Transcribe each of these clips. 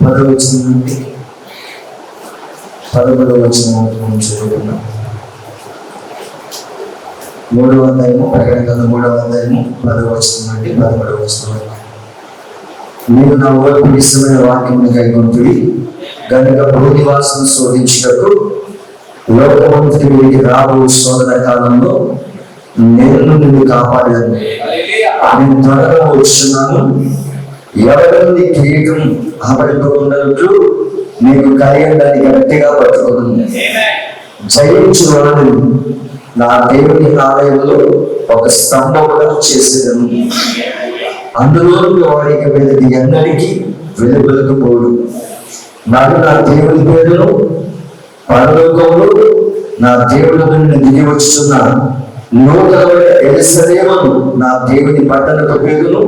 10వ నుండి 11వ వచనం చదువుకున్నాం. 3వ అధ్యాయము ప్రకటన గ్రంథం 3వ అధ్యాయము 10వ వచనం నుండి 11వ వచనం. మీరు నా ఓర్పు ఇష్టమైన వాక్యమును కైకొంటిరి గనుక భూనివాసును శోధించుటకు లోకమంతటి వీరికి రాబో శోధన కాలంలో నేను నిన్ను కాపాడాను. నేను త్వరగా వచ్చున్నాను. ఎవరి కిరీటం ఆపడిపోకున్నట్లు నీకు కలిగడాన్ని గట్టిగా పట్టుకుని జయించు వాడు నా దేవుని ఆలయంలో ఒక స్తంభముగా చేసేదను. అందులో వారికి మీదకి ఎన్నటికీ వెలువెలకపోడు. నాకు నా దేవుని పేరును పరలోకంలో నా దేవుని నుండి దిగి వచ్చున్న నూతనమైన యెరూషలేమును నా దేవుని పట్టణపు పేరును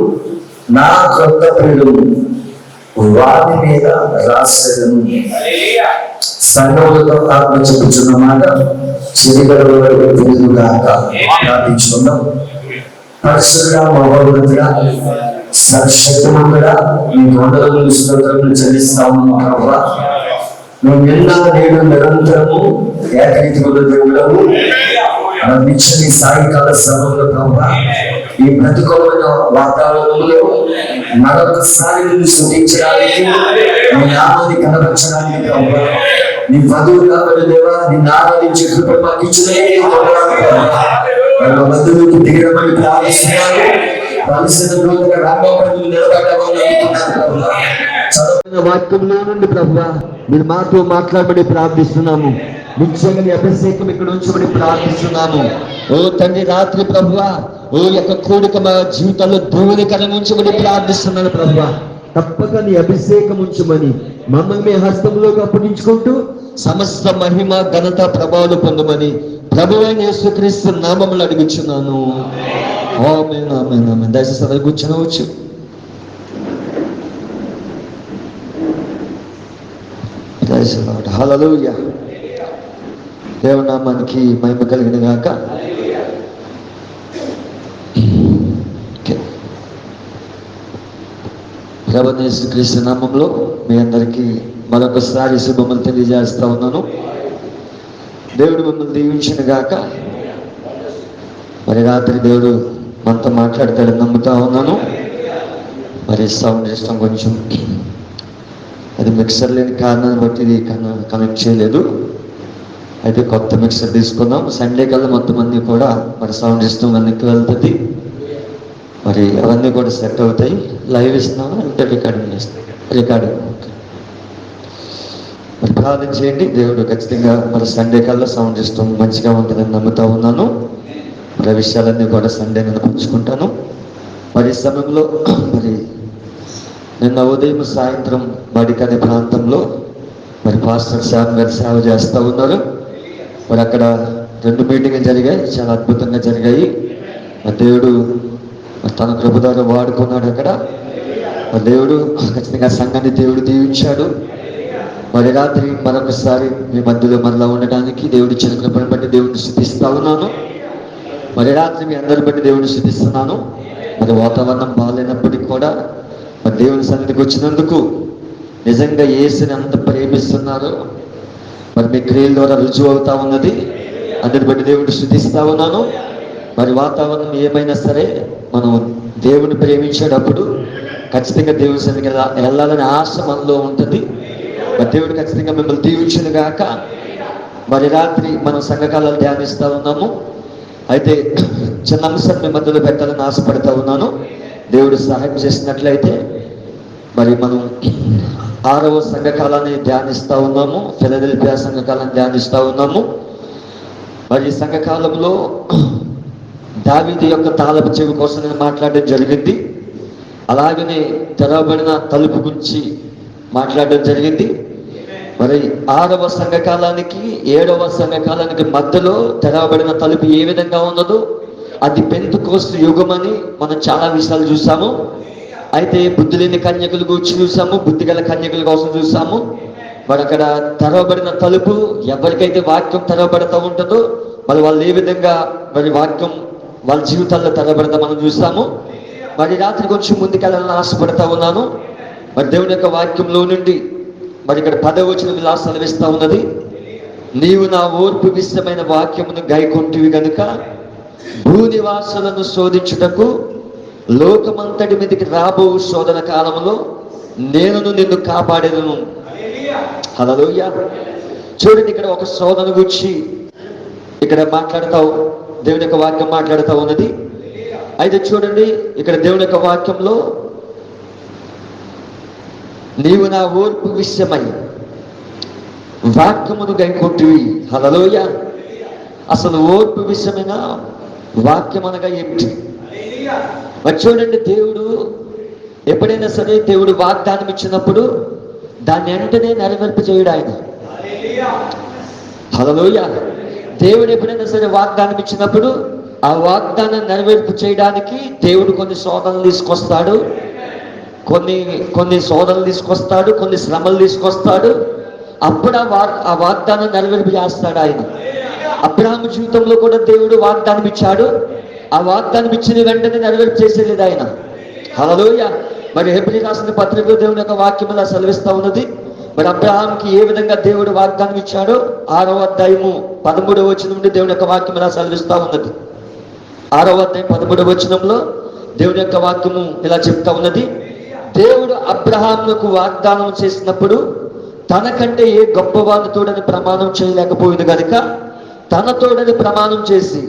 నా కొత్త పేరును వారి మీద రాసేదను. సంఘములతో ఆత్మ చెప్పుచున్న మాట చిరిగడలో తెలుగుగాక ప్రార్థించుకుందాం. పరిశుద్ధుడా, మహోన్నతుడా, సర్వశక్తిమంతుడా, మీ వందనములు స్తోత్రములు చెల్లిస్తా ఉన్నాము ప్రభువా. నువ్వు నిన్న నేడు నిరంతరము ఏకరీతిగా దేవుడవు. నిత్యని సాయంకాల సమయంలో ప్రభువా ఈ ప్రతికూలమైన వాతావరణంలో మరొకసారి నిన్ను స్తుతించడానికి, నీ నామాన్ని కనపరచడానికి ప్రభువా, నీ వధువు కాబట్టి దేవా నిన్ను ఆరాధించే కృప మాకు ఇచ్చినది మధ్యలోకి దిగడమని ప్రార్థిస్తున్నాను. పరిశుద్ధంగా రామోపడులు నిలబడ్డమని చదువుతున్న వాక్యంలో నుండి ప్రభువా మీరు మాతో మాట్లాడమని ప్రార్థిస్తున్నాము. నిత్యంగా నీ అభిషేకం ఇక్కడ ఉంచమని ప్రార్థిస్తున్నాము. ఓ తండ్రి, రాత్రి ప్రభువా ఓ యొక్క కోరిక మా జీవితంలో దేవునికరం ఉంచమని ప్రార్థిస్తున్నాను ప్రభువా. తప్పక నీ అభిషేకం ఉంచమని మమ్మల్ని మీ హస్తంలోకి అప్పగించుకుంటూ సమస్త మహిమ ఘనత ప్రభావాలు పొందమని ప్రభువైన యేసుక్రీస్తు నామములో అడుగుచున్నాను. ఆమేన్, ఆమేన్, ఆమేన్. దయచేసి అందరూ కూర్చోవచ్చు. హల్లెలూయా. దేవుని నామానికి మహిమ కలిగిన గాక. ప్రభువైన యేసుక్రీస్తు నామములో మీ అందరికీ మరొకసారి శుభములు తెలియజేస్తా ఉన్నాను. దేవుడు మిమ్మల్ని దీవించిన గాక. మరి రాత్రి దేవుడు మనతో మాట్లాడతాడని నమ్ముతా ఉన్నాను. మరి సౌండ్ సిస్టమ్ కొంచెం అది మిక్సర్ లేని కారణాన్ని బట్టి ఇది కనెక్ట్ చేయలేదు. అయితే కొత్త మిక్సర్ తీసుకుందాం. సండే కల్లా మొత్తం అన్నీ కూడా మరి సౌండ్ సిస్టమ్ అన్నికి వెళ్తుంది. మరి అవన్నీ కూడా సెట్ అవుతాయి. లైవ్ ఇస్తున్నాను అంటే రికార్డింగ్ చేస్తాను. రికార్డింగ్ మరి ప్రార్థన చేయండి. దేవుడు ఖచ్చితంగా మరి సండే కల్లా సౌండ్ సిస్టమ్ మంచిగా ఉంటుందని నమ్ముతా ఉన్నాను. మరి ఆ విషయాలన్నీ కూడా సండే నేను పంచుకుంటాను. మరి ఈ సమయంలో మరి నిన్న ఉదయం సాయంత్రం బడికనే ప్రాంతంలో మరి పాస్టర్ శ్యామ్ గారు సేవ చేస్తూ ఉన్నారు. మరి అక్కడ 2 మీటింగ్లు జరిగాయి, చాలా అద్భుతంగా జరిగాయి. దేవుడు తన కృప ద్వారా వాడుకున్నాడు. అక్కడ దేవుడు ఖచ్చితంగా సంఘాన్ని దేవుడు దీవించాడు. మరి రాత్రి మరొకసారి మీ మధ్యలో మరలా ఉండడానికి దేవుడు ఇచ్చిన కృపను బట్టి దేవుడిని స్తుతిస్తా ఉన్నాను. మరి రాత్రి మీ అందరి బట్టి దేవుడిని స్తుతిస్తున్నాను. మరి వాతావరణం బాగాలేనప్పటికీ కూడా మరి దేవుని సన్నిధికి వచ్చినందుకు నిజంగా యేసుని ఎంత ప్రేమిస్తున్నారో మరి మీ క్రియల ద్వారా రుజువు అవుతా ఉన్నది. అందరి బట్టి దేవుడిని స్తుతిస్తా ఉన్నాను. మరి వాతావరణం ఏమైనా సరే మనం దేవుని ప్రేమించేటప్పుడు ఖచ్చితంగా దేవుని సన్నిధికి వెళ్ళాలనే ఆశ మనలో ఉంటుంది. మరి దేవుడు ఖచ్చితంగా మిమ్మల్ని దీవించును గాక. మరి రాత్రి మనం సంఘకాలాలు ధ్యానిస్తూ ఉన్నాము. అయితే చిన్న అంశాన్ని మీ మధ్యలో పెట్టాలని ఆశపడతా ఉన్నాను. దేవుడు సహాయం చేసినట్లయితే మరి మనం 6వ సంఘకాలాన్ని ధ్యానిస్తూ ఉన్నాము. ఫిలదెల్ఫియా సంఘకాలాన్ని ధ్యానిస్తూ ఉన్నాము. మరి ఈ సంఘకాలంలో దావీదు యొక్క తాళపు చెవి కోసం నేను మాట్లాడడం జరిగింది. అలాగనే తెరవబడిన తలుపు గురించి మాట్లాడడం జరిగింది. మరి 6వ సంఘకాలానికి 7వ సంఘకాలానికి మధ్యలో తెరవబడిన తలుపు ఏ విధంగా ఉన్నదో అది పెంతెకోస్తు యుగమని మనం చాలా విషయాలు చూసాము. అయితే బుద్ధి లేని కన్యకల గురించి చూసాము, బుద్ధి గల కన్యకల కోసం చూసాము. మరి అక్కడ తెరవబడిన తలుపు ఎవరికైతే వాక్యం తెరవబడుతూ ఉంటుందో మరి వాళ్ళు ఏ విధంగా మరి వాక్యం వాళ్ళ జీవితాల్లో తెరవబడతా మనం చూస్తాము. మరి రాత్రి కొంచెం ముందుకెళ్ళాలని ఆశపడతా ఉన్నాను. మరి దేవుని యొక్క వాక్యంలో నుండి మరి ఇక్కడ 10వ వచనం ఇలా సెలవిస్తా ఉన్నది, నీవు నా ఓర్పు విషయమైన వాక్యమును గైకొంటివి గనుక భూనివాసులను శోధించుటకు లోకమంతటి మీదకి రాబో శోధన కాలంలో నేను నిన్ను కాపాడేదను. హల్లెలూయా. చూడండి, ఇక్కడ ఒక శోధన గురించి ఇక్కడ మాట్లాడుతావు, దేవుని యొక్క వాక్యం మాట్లాడుతూ ఉన్నది. అయితే చూడండి, ఇక్కడ దేవుని యొక్క వాక్యంలో నీవు నా ఓర్పు విషయమై వాక్యమును గైకొంటివి. హల్లెలూయా. అసలు ఓర్పు విషయమైన వాక్యం అనగా ఏమిటి? మరి చూడండి, దేవుడు ఎప్పుడైనా సరే దేవుడు వాగ్దానం ఇచ్చినప్పుడు దాన్ని వెంటనే నెరవేర్పు చేయడు ఆయన. హల్లెలూయా. దేవుడు ఎప్పుడైనా సరే వాగ్దానం ఇచ్చినప్పుడు ఆ వాగ్దానం నెరవేర్పు చేయడానికి దేవుడు కొన్ని శోధనలు తీసుకొస్తాడు, కొన్ని శోధనలు తీసుకొస్తాడు, కొన్ని శ్రమలు తీసుకొస్తాడు. అప్పుడు ఆ వాగ్దానం నెరవేర్పు చేస్తాడు ఆయన. అబ్రహాము జీవితంలో కూడా దేవుడు వాగ్దానం ఇచ్చాడు, ఆ వాగ్దానం ఇచ్చిన వెంటనే నెరవేర్పు చేసేది ఆయన. హల్లెలూయా. మరి హెబ్రీ రాసిన పత్రికలో దేవుని యొక్క వాక్యం ఇలా సెలవిస్తా ఉన్నది. మరి అబ్రహాంకి ఏ విధంగా దేవుడు వాగ్దానం ఇచ్చాడో 6వ అధ్యాయము 13వ వచనం నుండి దేవుని యొక్క వాక్యం ఇలా సెలవిస్తా ఉన్నది. 6వ అధ్యాయం 13వ వచనంలో దేవుని యొక్క వాక్యము ఇలా చెప్తా ఉన్నది, దేవుడు అబ్రహామునకు వాగ్దానం చేసినప్పుడు తనకంటే ఏ గొప్పవాని తోడని ప్రమాణం చేయలేకపోయింది కనుక తన తోడని ప్రమాణం చేసి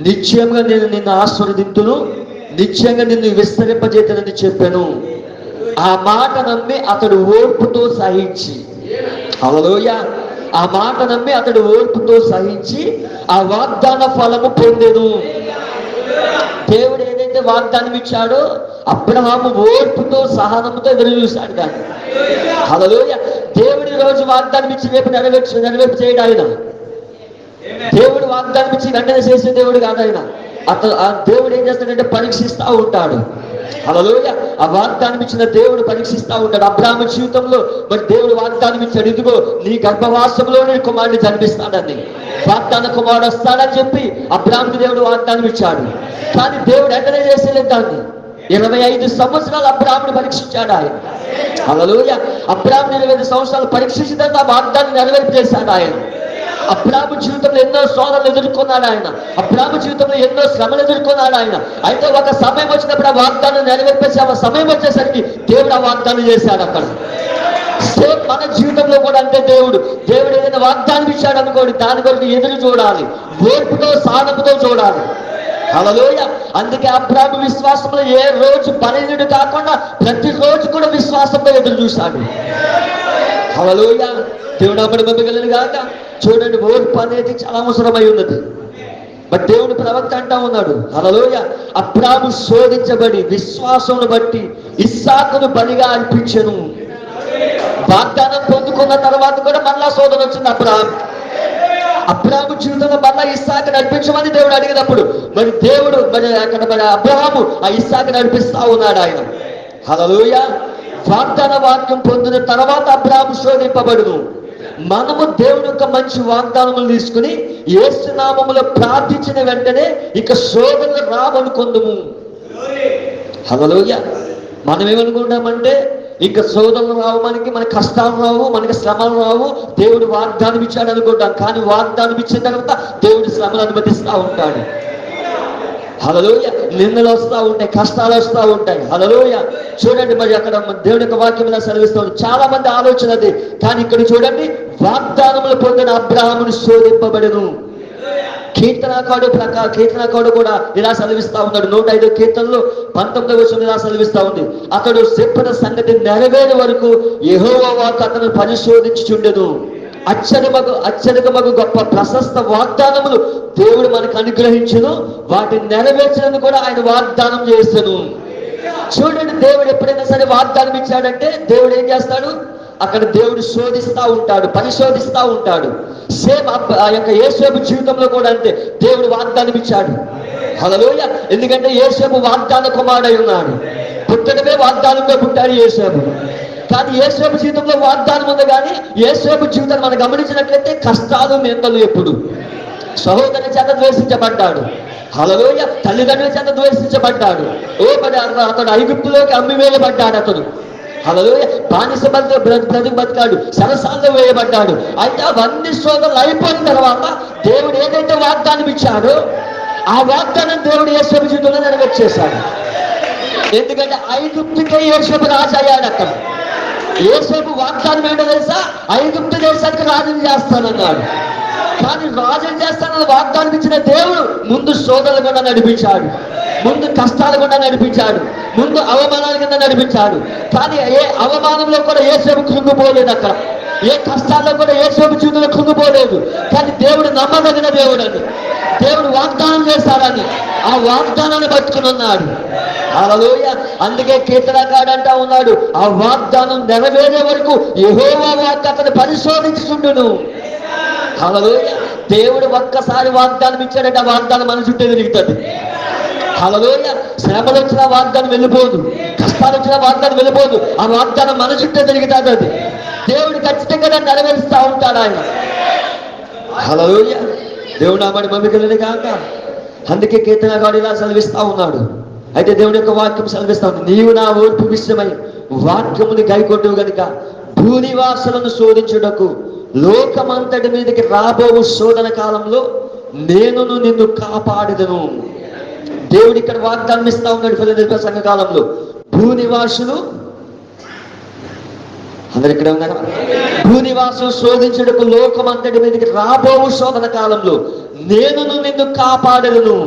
నిశ్చయంగా నేను నిన్ను ఆశీర్వదింతును, నిశ్చయంగా నిన్ను విస్తరింపజేతనని చెప్పాను. ఆ మాట నమ్మి అతడు ఓర్పుతో సహించి, హల్లెలూయా, ఆ మాట నమ్మి అతడు ఓర్పుతో సహించి ఆ వాగ్దాన ఫలము పొందెను. దేవుడు ఏదైతే వాగ్దానం ఇచ్చాడో అబ్రహాము ఓర్పుతో సహనంతో ఎదురు చూశాడు దాన్ని. హల్లెలూయా. దేవుడు ఈ రోజు వాగ్దానం ఇచ్చి రేపు నెరవేర్పు చేయడు ఆయన. దేవుడు వాగ్దానం ఇచ్చి వెంటనే చేసే దేవుడు కాదు ఆయన. ఆ దేవుడు ఏం చేస్తాడంటే పరీక్షిస్తూ ఉంటాడు. హల్లెలూయా. ఆ వాగ్దానం ఇచ్చిన దేవుడు పరీక్షిస్తూ ఉంటాడు. అబ్రహాము జీవితంలో మరి దేవుడు వాగ్దానం ఇచ్చాడు, ఇదిగో నీ గర్భవాసంలోనే కుమారుని జన్మిస్తాడని, వాగ్దాన కుమారుడు వస్తాడని చెప్పి అబ్రహాముకి దేవుడు వాగ్దానం ఇచ్చాడు. కానీ దేవుడు వెంటనే చేసేలేదు దాన్ని. 25 సంవత్సరాలు అబ్రహాముని పరీక్షించాడు ఆయన. హల్లెలూయా. అబ్రహాముని 25 సంవత్సరాలు పరీక్షించిన తర్వాత ఆ వాగ్దానం నెరవేర్పు చేశాడు ఆయన. అబ్రహాము జీవితంలో ఎన్నో శోధనలు ఎదుర్కొన్నాడు ఆయన. అబ్రహాము జీవితంలో ఎన్నో శ్రమలు ఎదుర్కొన్నాడు ఆయన. అయితే ఒక సమయం వచ్చినప్పుడు ఆ వాగ్దానం నెరవేర్పేసి ఆ సమయం వచ్చేసరికి దేవుడు ఆ వాగ్దానం చేశాడు అక్కడ. సేమ్ మన జీవితంలో కూడా అంటే దేవుడు ఏదైనా వాగ్దానం ఇచ్చాడు అనుకోండి, దాని కొరకు ఎదురు చూడాలి, ఓర్పుతో సహనముతో చూడాలి. హల్లెలూయా. అందుకే అబ్రహాము విశ్వాసంలో ఏ రోజు బలహీనుడు కాకుండా ప్రతి రోజు కూడా విశ్వాసంతో ఎదురు చూశాడు. హల్లెలూయా. దేవుడు అప్పుడు పంపగలను కాక. చూడండి, ఓర్పు అనేది చాలా అవసరమై ఉన్నది. మరి దేవుడు ప్రవక్త అంటా ఉన్నాడు, హల్లెలూయా, అబ్రహాము శోధించబడి విశ్వాసమును బట్టి ఇస్సాకును బలిగా అర్పించెను. వాగ్దానం పొందుకున్న తర్వాత కూడా మళ్ళా శోధన వచ్చింది అబ్రహాము జీవితంలో మళ్ళా ఇస్సాకును నడిపించమని దేవుడు అడిగినప్పుడు మరి దేవుడు అక్కడ అబ్రహాము ఆ ఇస్సాకును నడిపిస్తా ఉన్నాడు ఆయన. హల్లెలూయా. వాగ్దాన వాక్యం పొందిన తర్వాత అబ్రహాము శోధింపబడును. మనము దేవుని యొక్క మంచి వాగ్దానములు తీసుకుని యేసు నామములో ప్రార్థించిన వెంటనే ఇక శోధనలు రావనుకుందుము. హల్లెలూయా. మనం ఏమనుకుంటామంటే ఇంకా శోధనలు రావు, మన కష్టాలు రావు, మనకి శ్రమలు రావు, దేవుడు వాగ్దానం ఇచ్చాడు అనుకుంటాం. కానీ వాగ్దానం ఇచ్చిన తర్వాత దేవుడు శ్రమలు అనుమతిస్తూ ఉంటాడు. హల్లెలూయా. నిందలు వస్తూ ఉంటాయి, కష్టాలు వస్తూ ఉంటాయి. హల్లెలూయా. చూడండి, మరి అక్కడ దేవుని యొక్క వాక్యం ఇలా సెలవిస్తుంది. చాలా మంది ఆలోచన అది, కానీ ఇక్కడ చూడండి, వాగ్దానములు పొందిన అబ్రహామును శోధింపబడెను. కీర్తనకారుడు కూడా ఇలా సెలవిస్తా ఉన్నాడు. 105 కీర్తనలో 19వ వచనం ఇలా సెలవిస్తా ఉంది, అతడు చెప్పిన సంగతి నెరవేరే వరకు యెహోవా వాక్కు అతను పరిశోధించుచుండెను. అత్యధికమగు గొప్ప ప్రశస్త వాగ్దానములు దేవుడు మనకు అనుగ్రహించును, వాటిని నెరవేర్చడానికి కూడా ఆయన వాగ్దానం చేస్తాను. చూడండి, దేవుడు ఎప్పుడైనా సరే వాగ్దానం ఇచ్చాడంటే దేవుడు ఏం చేస్తాడు, అక్కడ దేవుడు శోధిస్తూ ఉంటాడు, పరిశోధిస్తూ ఉంటాడు. సేమ్ ఆ యొక్క యేసేపు జీవితంలో కూడా అంతే. దేవుడు వాగ్దానం ఇచ్చాడు. హల్లెలూయా. ఎందుకంటే యేసేపు వాగ్దాన కుమారుడై ఉన్నాడు. పుట్టడమే వాగ్దానంతో పుట్టాడు యేసేపు. కానీ యేసేపు జీవితంలో వాగ్దానం ఉంది, కానీ యేసేపు జీవితాన్ని మనం గమనించినట్లయితే కష్టాలు నిందలు. ఎప్పుడు సహోదరుని చేత ద్వేషించబడ్డాడు. హల్లెలూయా. తల్లిదండ్రుల చేత ద్వేషించబడ్డాడు. మరి అతడు ఐగుప్తులోకి అమ్మివేయబడ్డాడు. అతడు హల్లెలూయా. బానిస బతికాడు, సరసాల్లో వేయబడ్డాడు. అయితే అవన్నీ శోధనలు అయిపోయిన తర్వాత దేవుడు ఏదైతే వాగ్దానం ఇచ్చాడో ఆ వాగ్దానం దేవుడు యేసేపు జీవితంలో నెరవేర్చేశాడు. ఎందుకంటే ఐగుప్తుకే యేసేపు రాజు అయ్యాడు. అక్కడ యేసేపు వాగ్దానం ఏంటో తెలుసా? ఐగుప్తు దేశానికి రాజుని చేస్తానన్నాడు. కానీ రాజుని చేస్తానని వాగ్దానం ఇచ్చిన దేవుడు ముందు శోధనలు కూడా నడిపించాడు, ముందు కష్టాలు కూడా నడిపించాడు, ముందు అవమానాల కింద నడిపించాడు. కానీ ఏ అవమానంలో కూడా యేసేపు కృంగిపోలేదు, అక్కడ ఏ కష్టాల్లో కూడా యేసేపు జీవితంలో కృంగిపోలేదు. కానీ దేవుడు నమ్మదగిన దేవుడు అని, దేవుడు వాగ్దానం చేశాడని ఆ వాగ్దానాన్ని పట్టుకుని ఉన్నాడు. హల్లెలూయా. అందుకే కీర్తనకారుడు అంటా ఉన్నాడు, ఆ వాగ్దానం నెరవేరే వరకు యెహోవా వాక్కు అతను పరిశోధించుచుండును. హల్లెలూయా. దేవుడు ఒక్కసారి వాగ్దానం ఇచ్చాడంటే ఆ వాగ్దానం మన చుట్టూ తిరుగుతుంది. హల్లెలూయా. శ్రమలు వచ్చిన వాగ్దానం వెళ్ళిపోదు, కష్టాలు వచ్చిన వాగ్దానం వెళ్ళిపోదు, ఆ వాగ్దానం మన చుట్టూ తిరుగుతుంది. అది దేవుడు ఖచ్చితంగా దాన్ని నెరవేరుస్తూ ఉంటాడు ఆయన. హల్లెలూయా. దేవుడు నామని మమ్మికలని కాక. అందుకే కీర్తనకారుడు ఇలా సెలవిస్తా ఉన్నాడు. అయితే దేవుని యొక్క వాక్యం సెలవిస్తా ఉంది, నీవు నా ఓర్పు విషయమై వాక్యముని గైకొట్టువు గనుక భూనివాసులను శోధించుటకు లోకమంతటి మీదకి రాబో శోధన కాలంలో నేను నిన్ను కాపాడెదను. దేవుడు ఇక్కడ వాగ్దానం ఇస్తా ఉన్నాడు. ఫిలదెల్ఫియా సంఘ కాలంలో భూనివాసులు అందరు ఇక్కడ ఉన్నారా? భూనివాసులు శోధించుటకు లోకమంతటి మీదకి రాబో శోధన కాలంలో నేను నిన్ను కాపాడెదను.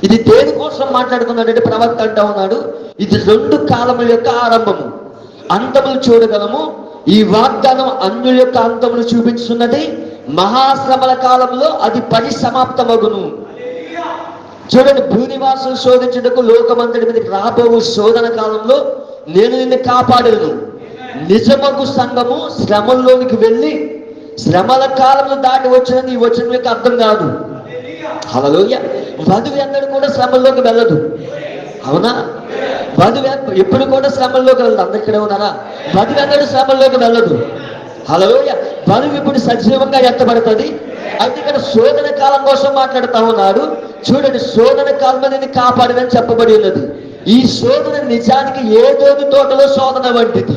ఇది దేనికోసం మాట్లాడుతున్నాడంటే ప్రవక్త అంటా ఉన్నాడు, ఇది 2 కాలముల యొక్క ఆరంభము. అంతములు చూడగలము. ఈ వాగ్దానం అన్యుల యొక్క అంతములు చూపించున్నది. మహాశ్రమల కాలంలో అది పరిసమాప్తమగును. చూడండి, భూనివాసులు శోధించుటకు లోకమంతటి మీదకి రాబో శోధన కాలంలో నేను నిన్ను కాపాడను. నిజమగు సంఘము శ్రమల్లోనికి వెళ్ళి శ్రమల కాలంలో దాటి వచ్చినది ఈ వచనం యొక్క అర్థం కాదు. హల్లెలూయా. వధువు ఎన్నడూ కూడా శ్రమల్లోకి వెళ్ళదు, అవునా? వధువు ఎప్పుడు కూడా శ్రమల్లోకి వెళ్ళదు. అందరు ఇక్కడే ఉన్నారా? వధువు ఎన్నడూ శ్రమల్లోకి వెళ్ళదు. హల్లెలూయా. వధువు ఇప్పుడు సజీవంగా ఎత్తబడుతుంది. అయితే ఇక్కడ శోధన కాలం కోసం మాట్లాడుతూ ఉన్నాడు. చూడండి, శోధన కాలం అనేది కాపాడదని చెప్పబడి ఉన్నది. ఈ శోధన నిజానికి ఏదోని తోటలో శోధన వంటిది.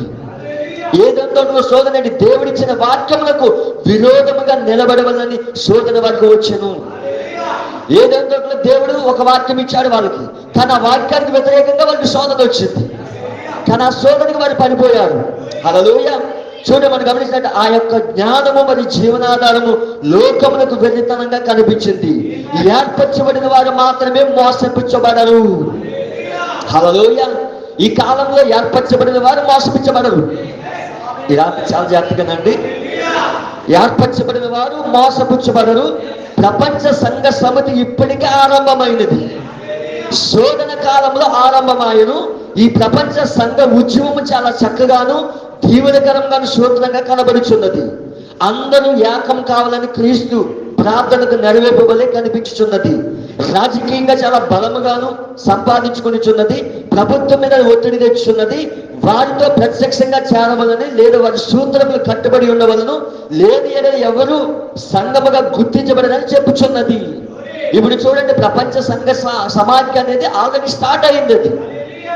ఏదోని తోటలో శోధన అంటే దేవుడిచ్చిన వాక్యములకు విరోధముగా నిలబడవలని శోధన వరకు వచ్చెను. ఏదోని తోటలో దేవుడు ఒక వాక్యం ఇచ్చాడు వాళ్ళకి, కానీ ఆ వాక్యానికి వ్యతిరేకంగా వాళ్ళకి శోధన వచ్చింది. కానీ ఆ శోధనకి వారు పడిపోయారు. హల్లెలూయా. చూడండి, మనం గమనించినట్టు ఆ యొక్క జ్ఞానము మరి జీవనాధారము లోకములకు వెర్రితనంగా కనిపించింది. ఏర్పరచబడిన వారు మాత్రమే మోసపుచ్చబడరు. హల్లెలూయా. ఈ కాలంలో ఏర్పరచబడిన వారు మోసపుచ్చబడరు. ఇలా చాలా జాగ్రత్తగానండి. ఏర్పరచబడిన వారు మోసపుచ్చబడరు. ప్రపంచ సంఘ సమితి ఇప్పటికే ఆరంభమైనది. శోధన కాలంలో ఆరంభమాయను. ఈ ప్రపంచ సంఘ ఉద్యమము చాలా చక్కగాను దీవెనకరంగాను శోధనగా కనబడుచున్నది. అందరూ ఏకం కావాలని క్రీస్తు ప్రార్థనకు నెరవేర్పబలే కనిపించుచున్నది. రాజకీయంగా చాలా బలముగాను సంపాదించుకునిచున్నది. ప్రభుత్వం మీద ఒత్తిడి తెచ్చుచున్నది. వారితో ప్రత్యక్షంగా చేరవలని, లేదా వారి సూత్రములు కట్టుబడి ఉండవలను, లేని ఎవరు సంఘముగా గుర్తించబడదని చెప్పుచున్నది. ఇప్పుడు చూడండి, ప్రపంచ సంఘ సమాఖ్య అనేది ఆల్రెడీ స్టార్ట్ అయింది. అది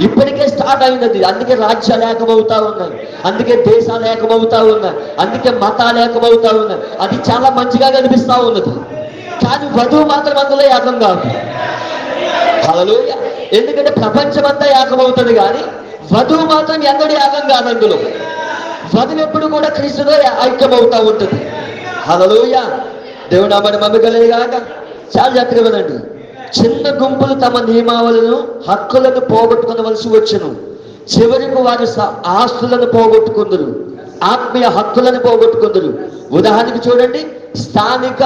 ఇప్పటికే స్టార్ట్ అయినది. అందుకే రాజ్యాలు ఏకమవుతా ఉన్నాయి, అందుకే దేశాలు ఏకమవుతా ఉన్నాయి, అందుకే మతాలు ఏకమవుతా ఉన్నాయి. అది చాలా మంచిగా కనిపిస్తా ఉన్నది. కానీ వధువు మాత్రం అందులో ఏకం కాదు. హల్లెలూయా. ఎందుకంటే ప్రపంచం అంతా ఏకమవుతుంది, కానీ వధువు మాత్రం ఎన్నడూ ఏకం కాదు. అందులో వధువు ఎప్పుడు కూడా క్రీస్తుతో ఐక్యమవుతా ఉంటుంది. హల్లెలూయా. దేవుడు నామని మమ్మకలేదు కాక. చాలా జాగ్రత్తగా వినండి. చిన్న గుంపులు తమ నియమావళులను హక్కులను పోగొట్టుకునవలసి వచ్చును. చివరికి వారు ఆస్తులను పోగొట్టుకుందరు, ఆత్మీయ హక్కులను పోగొట్టుకుందరు. ఉదాహరణకు చూడండి, స్థానిక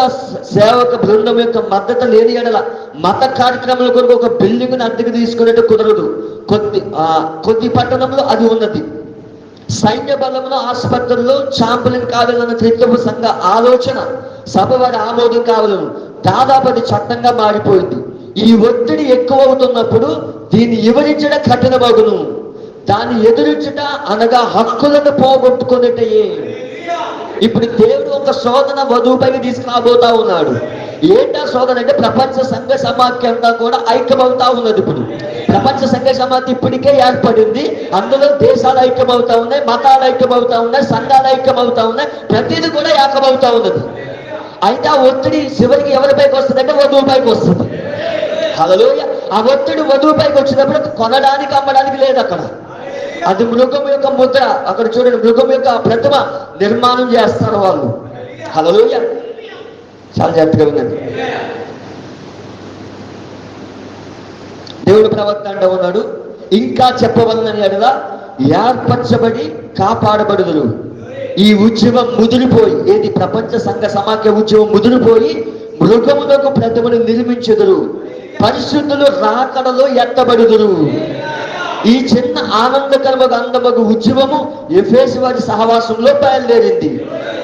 సేవక బృందం యొక్క మద్దతు లేని ఎడల మత కార్యక్రమాల కొరకు ఒక బిల్డింగ్ను అద్దెకు తీసుకునేట్టు కుదరదు. కొద్ది పట్టణంలో అది ఉన్నది. సైన్య బలంలో ఆసుపత్రుల్లో చాంపులింగ్ కావాలన్న క్రైస్తవ సంఘ ఆలోచన సభ వారి ఆమోదం కావాలను. దాదాపు అది చట్టంగా మారిపోయింది. ఈ ఒత్తిడి ఎక్కువ అవుతున్నప్పుడు దీన్ని వివరించడం కఠినమగును. దాన్ని ఎదురించుట అనగా హక్కులను పోగొట్టుకునేటయే. ఇప్పుడు దేవుడు ఒక శోధన వధువుపైకి తీసుకురాబోతా ఉన్నాడు. ఏంటా సోదరు అంటే ప్రపంచ సంఘ సమాఖ్య అంతా కూడా ఐక్యమవుతా ఉన్నది. ఇప్పుడు ప్రపంచ సంఘ సమాఖ్య ఇప్పటికే ఏర్పడింది. అందులో దేశాలు ఐక్యమవుతా ఉన్నాయి, మతాలు ఐక్యమవుతా ఉన్నాయి, సంఘాలు ఐక్యమవుతా ఉన్నాయి, ప్రతిదీ కూడా ఏకమవుతా ఉన్నది. అయితే ఆ ఒత్తిడి చివరికి ఎవరిపైకి వస్తుంది అంటే వధువు పైకి వస్తుంది. హల్లెలూయా. ఆ ఒత్తిడి వధువు పైకి వచ్చినప్పుడు కొనడానికి అమ్మడానికి లేదు అక్కడ. అది మృగం యొక్క ముద్ర. అక్కడ చూడండి, మృగం యొక్క ప్రతిమ నిర్మాణం చేస్తారు వాళ్ళు. హల్లెలూయా. చాలా జాగ్రత్తగా ఉందండి. దేవుడు ప్రవక్త అంటూ ఉన్నాడు, ఇంకా చెప్పవలనని ఎడల ఏర్పరచబడి కాపాడబడుదురు. ఈ ఉద్యమం ముదిరిపోయి, ఏది ప్రపంచ సంఘ సమాఖ్య ఉద్యమం ముదిరిపోయి మృగములకు ప్రతిమను నిర్మించుదురు, పరిశుద్ధులు రాకడలో ఎత్తబడుదురు. ఈ చిన్న ఆనందకరమగు అందమగు ఉద్యమము ఎఫెసు వారి సహవాసంలో బయలుదేరింది.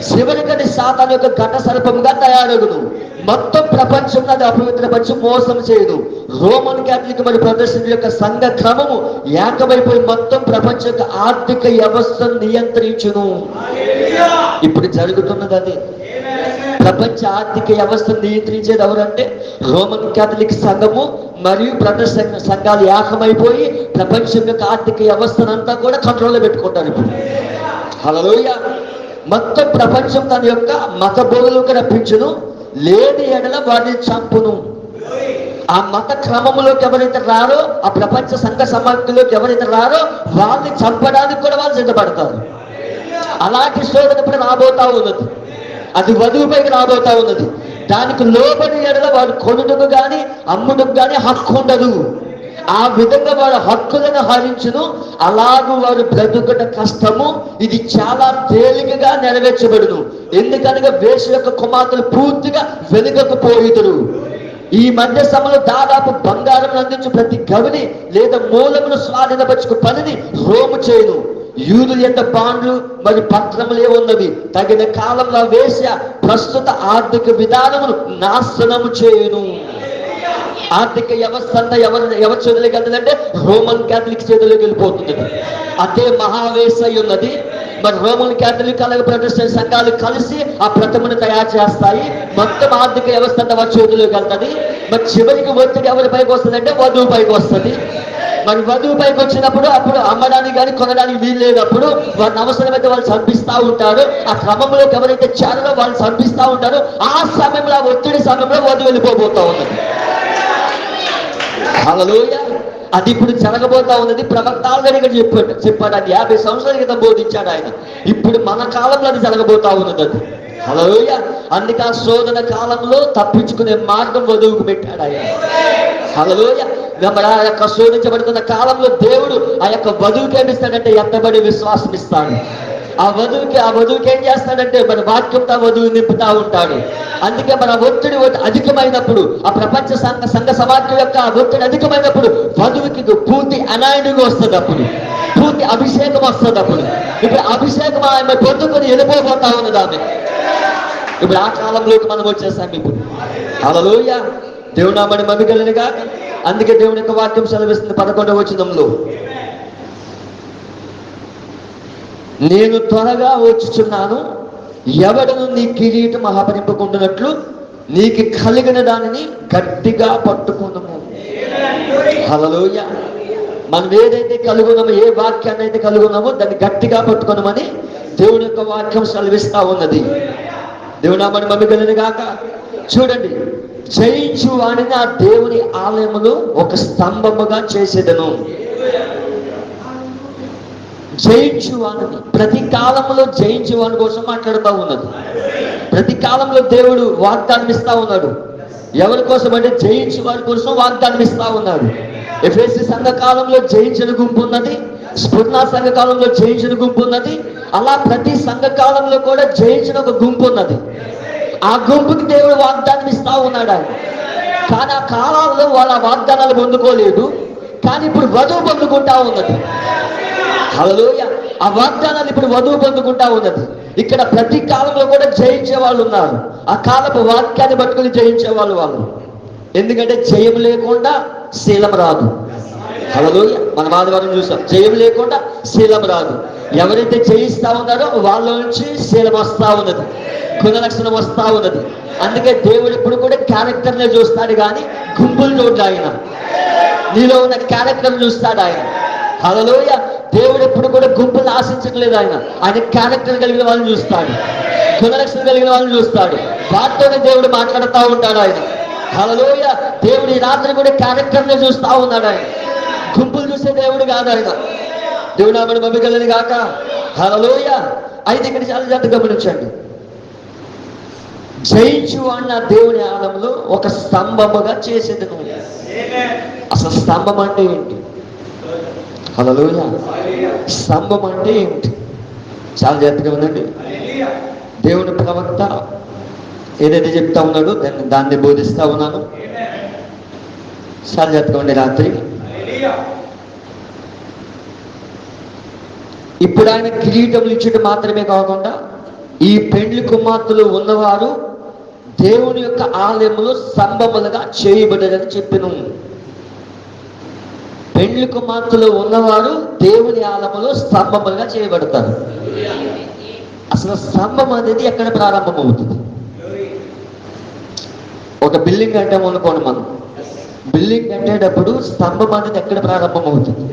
చివరికది సాతాను యొక్క ఘట సర్పముగా తయారగును. మొత్తం ప్రపంచంలో అది అపవిత్రపరిచి మోసం చేయదు. రోమన్ క్యాథలిక్ మరియు ప్రొటెస్టెంట్ యొక్క సంఘ క్రమము ఏకమైపోయి మొత్తం ప్రపంచ యొక్క ఆర్థిక వ్యవస్థను నియంత్రించును. ఇప్పుడు జరుగుతున్నది అది. ప్రపంచ ఆర్థిక వ్యవస్థను నియంత్రించేది ఎవరంటే రోమన్ క్యాథలిక్ సంఘము మరియు ప్రొటెస్టెంట్ సంఘాలు ఏకమైపోయి ప్రపంచం యొక్క ఆర్థిక వ్యవస్థనంతా కూడా కంట్రోల్లో పెట్టుకుంటారు ఇప్పుడు. హల్లెలూయా. మొత్తం ప్రపంచం తన యొక్క మత బోధలకు రప్పించును, లేని ఎడల వారిని చంపును. ఆ మత క్రమంలోకి ఎవరైతే రారో, ఆ ప్రపంచ సంఘ సమాఖ్యలోకి ఎవరైతే రారో వాళ్ళని చంపడానికి కూడా వాళ్ళు సిద్ధపడతారు. అలాంటి శోధన ఇప్పుడు రాబోతా ఉన్నది. అది వధువుపైకి రాబోతా ఉన్నది. దానికి లోబడి ఎడల వాడు కొనుటకు కానీ అమ్ముటకు కానీ హక్కు ఉండదు. ఆ విధంగా వాడు హక్కులను హరించును. అలాగూ వారు బ్రతుకుట కష్టము. ఇది చాలా తేలికగా నెరవేర్చబడును. ఎందుకనగా వేష యొక్క కుమార్తెలు పూర్తిగా వెనుకకు. ఈ మధ్య సమయంలో దాదాపు బంగారం అందించు ప్రతి గవిని లేదా మూలమును స్వాధీనపరుచుకు పనిని రోము చేయను. యూదుల యొక్క బాండ్లు మరియు పత్రములే ఉన్నవి. తగిన కాలంలో వేశ్య ప్రస్తుత ఆర్థిక విధానమును నాశనము చేయును. ఆర్థిక వ్యవస్థ అంతా ఎవరి చేతులకు వెళ్తుందంటే రోమన్ క్యాథలిక్ చేతుల్లోకి వెళ్ళిపోతుంది. అదే మహావేశ ఉన్నది. మరి రోమన్ క్యాథలిక్ అలాగే ప్రొటెస్టెంట్ సంఘాలు కలిసి ఆ ప్రతిమను తయారు చేస్తాయి. మొత్తం ఆర్థిక వ్యవస్థ అంతా వారి చేతుల్లోకి వెళ్తుంది. మరి చివరికి ఒత్తిడి ఎవరి పైకి వస్తుంది అంటే వధువు పైకి వస్తుంది. మరి వధువు పైకి వచ్చినప్పుడు అప్పుడు అమ్మడానికి కానీ కొనడానికి వీలు లేనప్పుడు వారిని అవసరమైతే వాళ్ళు చంపిస్తూ ఉంటారు. ఆ క్రమంలోకి ఎవరైతే చేరారో వాళ్ళు చంపిస్తూ ఉంటారు. ఆ సమయంలో, ఆ ఒత్తిడి సమయంలో వధువు వెళ్ళిపోతూ ఉన్నది. హల్లెలూయా. అది ఇప్పుడు జరగబోతా ఉన్నది. ప్రవక్త ఆల్రెడీగా చెప్పాడు. అది 50 సంవత్సరాల క్రితం బోధించాడు ఆయన. ఇప్పుడు మన కాలంలో అది జరగబోతా ఉన్నది. అది హల్లెలూయా. అందుకే ఆ శోధన కాలంలో తప్పించుకునే మార్గం వధువుకు పెట్టాడు ఆయన. హల్లెలూయా. మరి ఆ యొక్క శోధించబడుతున్న కాలంలో దేవుడు ఆ యొక్క వధువుకి ఏమిస్తాడంటే ఎత్తబడి విశ్వాసం ఇస్తాడు. ఆ వధువుకి ఏం చేస్తాడంటే మన వాక్యంతో వధువు నింపుతా ఉంటాడు. అందుకే మన ఒత్తిడి అధికమైనప్పుడు, ఆ ప్రపంచ సంఘ సమాఖ్య యొక్క ఒత్తిడి అధికమైనప్పుడు వధువుకి పూర్తి అనాయనింగ్ వస్తుంది. అప్పుడు పూర్తి అభిషేకం వస్తుంది. అప్పుడు ఇప్పుడు అభిషేకం ఆమె పొందుకొని వెళ్ళిపోతా ఉన్నది ఆమె. ఇప్పుడు ఆ కాలంలోకి మనం వచ్చేసాం ఇప్పుడు. హల్లెలూయా. దేవుడు నామని మహిమగలనుగా. అందుకే దేవుని యొక్క వాక్యం సెలవిస్తుంది 11వ వచనంలో, నేను త్వరగా వచ్చుచున్నాను, ఎవడను నీ కిరీటం అపహరింపకుండానట్లు నీకు కలిగిన దానిని గట్టిగా పట్టుకున్నాము. హల్లెలూయా. మనం ఏదైతే కలుగున్నామో, ఏ వాక్యాన్ని అయితే కలుగున్నామో దాన్ని గట్టిగా పట్టుకున్నామని దేవుని యొక్క వాక్యం సెలవిస్తా ఉన్నది. దేవుడు నామని మహిమగలను గాక. చూడండి, జయించు వాడిని ఆ దేవుని ఆలయములో ఒక స్తంభముగా చేసేదను. జయించువాని, ప్రతి కాలంలో జయించువాని కోసం మాట్లాడుతూ ఉన్నది. ప్రతి కాలంలో దేవుడు వాగ్దానం ఇస్తా ఉన్నాడు. ఎవరి కోసం అంటే జయించు వారి కోసం వాగ్దానం ఇస్తా ఉన్నాడు. ఎఫెసీ సంఘ కాలంలో జయించిన గుంపు ఉన్నది, స్ఫుర్ణ సంఘ కాలంలో జయించిన గుంపు ఉన్నది. అలా ప్రతి సంఘ కాలంలో కూడా జయించిన ఒక గుంపు ఉన్నది. ఆ గుంపుకి దేవుడు వాగ్దానం ఇస్తా ఉన్నాడు ఆయన. కానీ ఆ కాలాల్లో వాళ్ళ వాగ్దానాలు పొందుకోలేదు. కానీ ఇప్పుడు వధువు పొందుకుంటా ఉన్నది. హల్లెలూయా. ఆ వాగ్దానాలు ఇప్పుడు వధువు పొందుకుంటా ఉన్నది. ఇక్కడ ప్రతి కాలంలో కూడా జయించే వాళ్ళు ఉన్నారు. ఆ కాలపు వాక్యాన్ని పట్టుకుని జయించే వాళ్ళు. ఎందుకంటే జయం లేకుండా శీలం రాదు. హల్లెలూయా. మనం ఆదివారం చూసాం, జయం లేకుండా శీలం రాదు. ఎవరైతే జయిస్తా ఉన్నారో వాళ్ళ నుంచి శీలం వస్తా ఉన్నది. గుణలక్షణం వస్తా ఉన్నది. అందుకే దేవుడు ఎప్పుడు కూడా క్యారెక్టర్నే చూస్తాడు కానీ గుంపులు చూడడు. ఆయన నీలో ఉన్న క్యారెక్టర్ చూస్తాడు ఆయన. హల్లెలూయా. దేవుడు ఎప్పుడు కూడా గుంపులు ఆశించట్లేదు. ఆయన క్యారెక్టర్ కలిగిన వాళ్ళని చూస్తాడు, గుణలక్షణం కలిగిన వాళ్ళని చూస్తాడు. వాటితోనే దేవుడు మాట్లాడుతూ ఉంటాడు ఆయన. హల్లెలూయా. దేవుడు ఈ రాత్రి కూడా క్యారెక్టర్నే చూస్తా ఉన్నాడు ఆయన, గుంపులు చూసే దేవుడు కాదు ఆయన. దేవుడు ఆమెను మమ్మిగలని కాక. హల్లెలూయా. అయితే ఇక్కడ చాలా జాగ్రత్తగా గమనించండి. జయించు అన్న దేవుని ఆలయంలో ఒక స్తంభముగా చేసేది నువ్వు. అసలు స్తంభం అంటే ఏంటి? హల్లెలూయా. స్తంభం అంటే ఏంటి? చాలా జాగ్రత్తగా ఉందండి. దేవుని ప్రవక్త ఏదైతే చెప్తా ఉన్నాడో దాన్ని బోధిస్తా ఉన్నాను. చాలా జాగ్రత్తగా ఉండే రాత్రి. ఇప్పుడు ఆయన కిరీటములు ఇచ్చడం మాత్రమే కాకుండా ఈ పెండ్లి కుమార్తెలు ఉన్నవారు దేవుని యొక్క ఆలయములో స్తంభములుగా చేయబడ్డారని చెప్పిన. పెండ్లి కుమార్తెలు ఉన్నవారు దేవుని ఆలయములో స్తంభములుగా చేయబడతారు. అసలు స్తంభం అనేది ఎక్కడ ప్రారంభమవుతుంది? ఒక బిల్డింగ్ కట్టాము అనుకోండి. మనం బిల్డింగ్ కట్టేటప్పుడు స్తంభం అనేది ఎక్కడ ప్రారంభమవుతుంది?